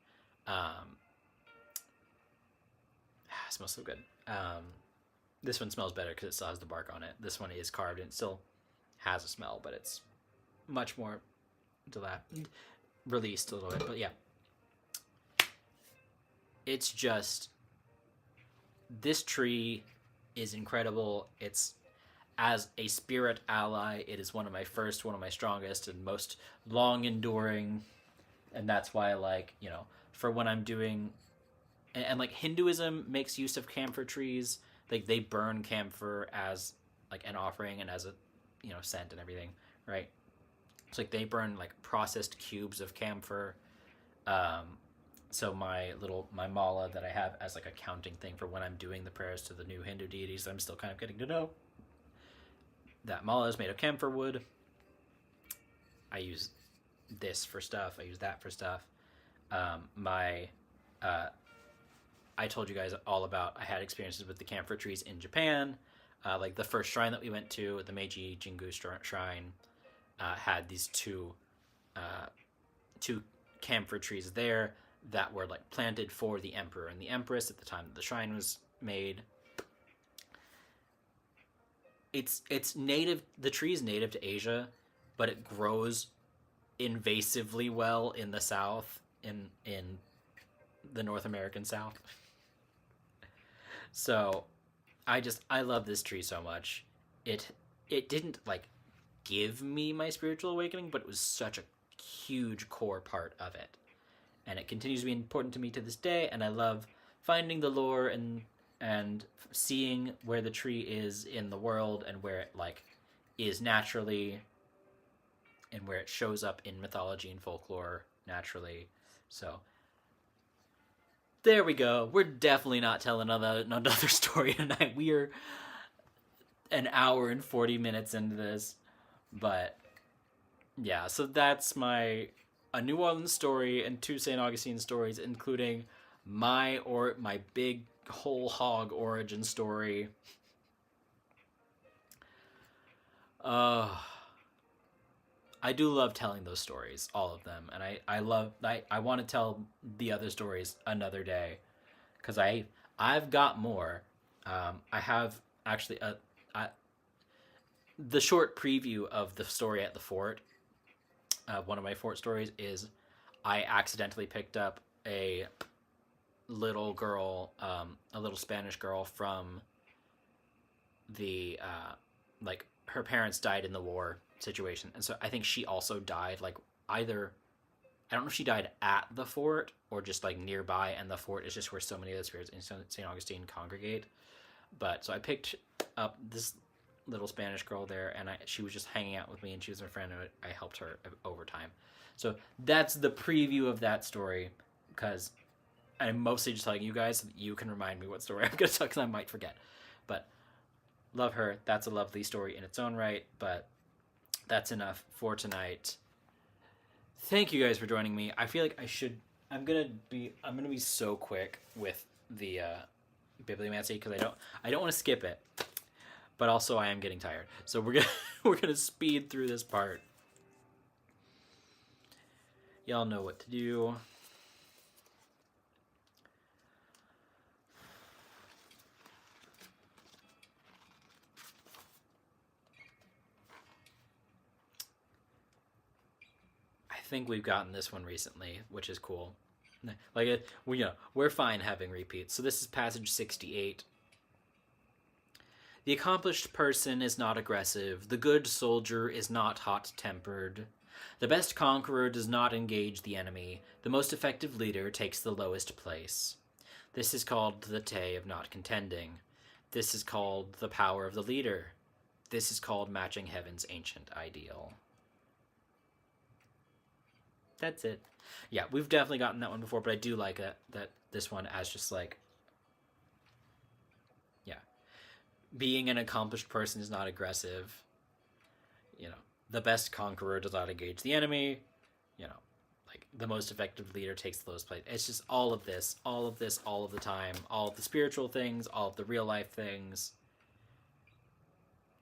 It smells so good. This one smells better because it still has the bark on it. This one is carved and it still has a smell, but it's much more released a little bit. But yeah, it's just, this tree is incredible. It's, as a spirit ally, it is one of my strongest and most long enduring. And that's why, like, for when I'm doing, and like Hinduism makes use of camphor trees. Like they burn camphor as like an offering and as a, scent and everything, right? It's like they burn like processed cubes of camphor. So my mala that I have as like a counting thing for when I'm doing the prayers to the new Hindu deities I'm still kind of getting to know, that mala is made of camphor wood. I use this for stuff. I use that for stuff. I told you guys all about, I had experiences with the camphor trees in Japan. Like the first shrine that we went to, the Meiji Jingu Shrine, had these two camphor trees there that were like planted for the emperor and the empress at the time that the shrine was made. It's native. The tree is native to Asia, but it grows invasively well in the South, in the North American South. So I love this tree so much. It didn't like give me my spiritual awakening, but it was such a huge core part of it. And it continues to be important to me to this day, and I love finding the lore and seeing where the tree is in the world and where it like is naturally and where it shows up in mythology and folklore naturally. So there we go. We're definitely not telling another story tonight. We are an hour and 40 minutes into this. But yeah, so that's a New Orleans story and 2 St. Augustine stories, including my big whole hog origin story. I do love telling those stories, all of them, and I want to tell the other stories another day, because I've got more. I have actually the short preview of the story at the fort. One of my fort stories is I accidentally picked up a little girl, a little Spanish girl from the like her parents died in the war situation, and so I think she also died like either I don't know if she died at the fort or just like nearby, and the fort is just where so many of the spirits in St. Augustine congregate. But so I picked up this little Spanish girl there, and she was just hanging out with me, and she was my friend, and I helped her over time. So that's the preview of that story, because I'm mostly just telling you guys so that you can remind me what story I'm going to tell, because I might forget. But love her. That's a lovely story in its own right, but that's enough for tonight. Thank you guys for joining me. I feel like I'm gonna be so quick with the bibliomancy because I don't want to skip it, but also I am getting tired. So we're gonna speed through this part. Y'all know what to do. I think we've gotten this one recently, which is cool. Like, we're fine having repeats. So this is passage 68. The accomplished person is not aggressive. The good soldier is not hot-tempered. The best conqueror does not engage the enemy. The most effective leader takes the lowest place. This is called the Te of not contending. This is called the power of the leader. This is called matching heaven's ancient ideal. That's it. Yeah, we've definitely gotten that one before, but I do like that this one as just like, yeah, being an accomplished person is not aggressive. The best conqueror does not engage the enemy. Like the most effective leader takes the lowest place. It's just all of this, all of the time, all of the spiritual things, all of the real life things.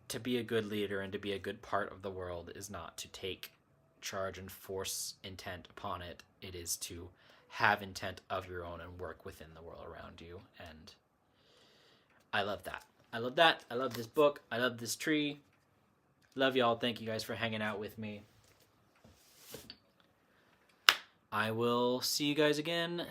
To be a good leader and to be a good part of the world is not to take charge and force intent upon it. It is to have intent of your own and work within the world around you. And I love that. I love this book. I love this tree. Love y'all. Thank you guys for hanging out with me. I will see you guys again.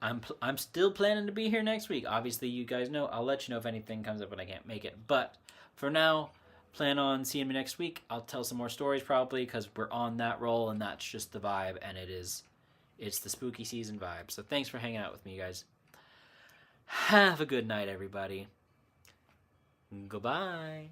I'm still planning to be here next week. Obviously, you guys know. I'll let you know if anything comes up when I can't make it. But for now, plan on seeing me next week. I'll tell some more stories probably because we're on that roll and that's just the vibe, and it's the spooky season vibe. So thanks for hanging out with me, you guys. Have a good night, everybody. Goodbye.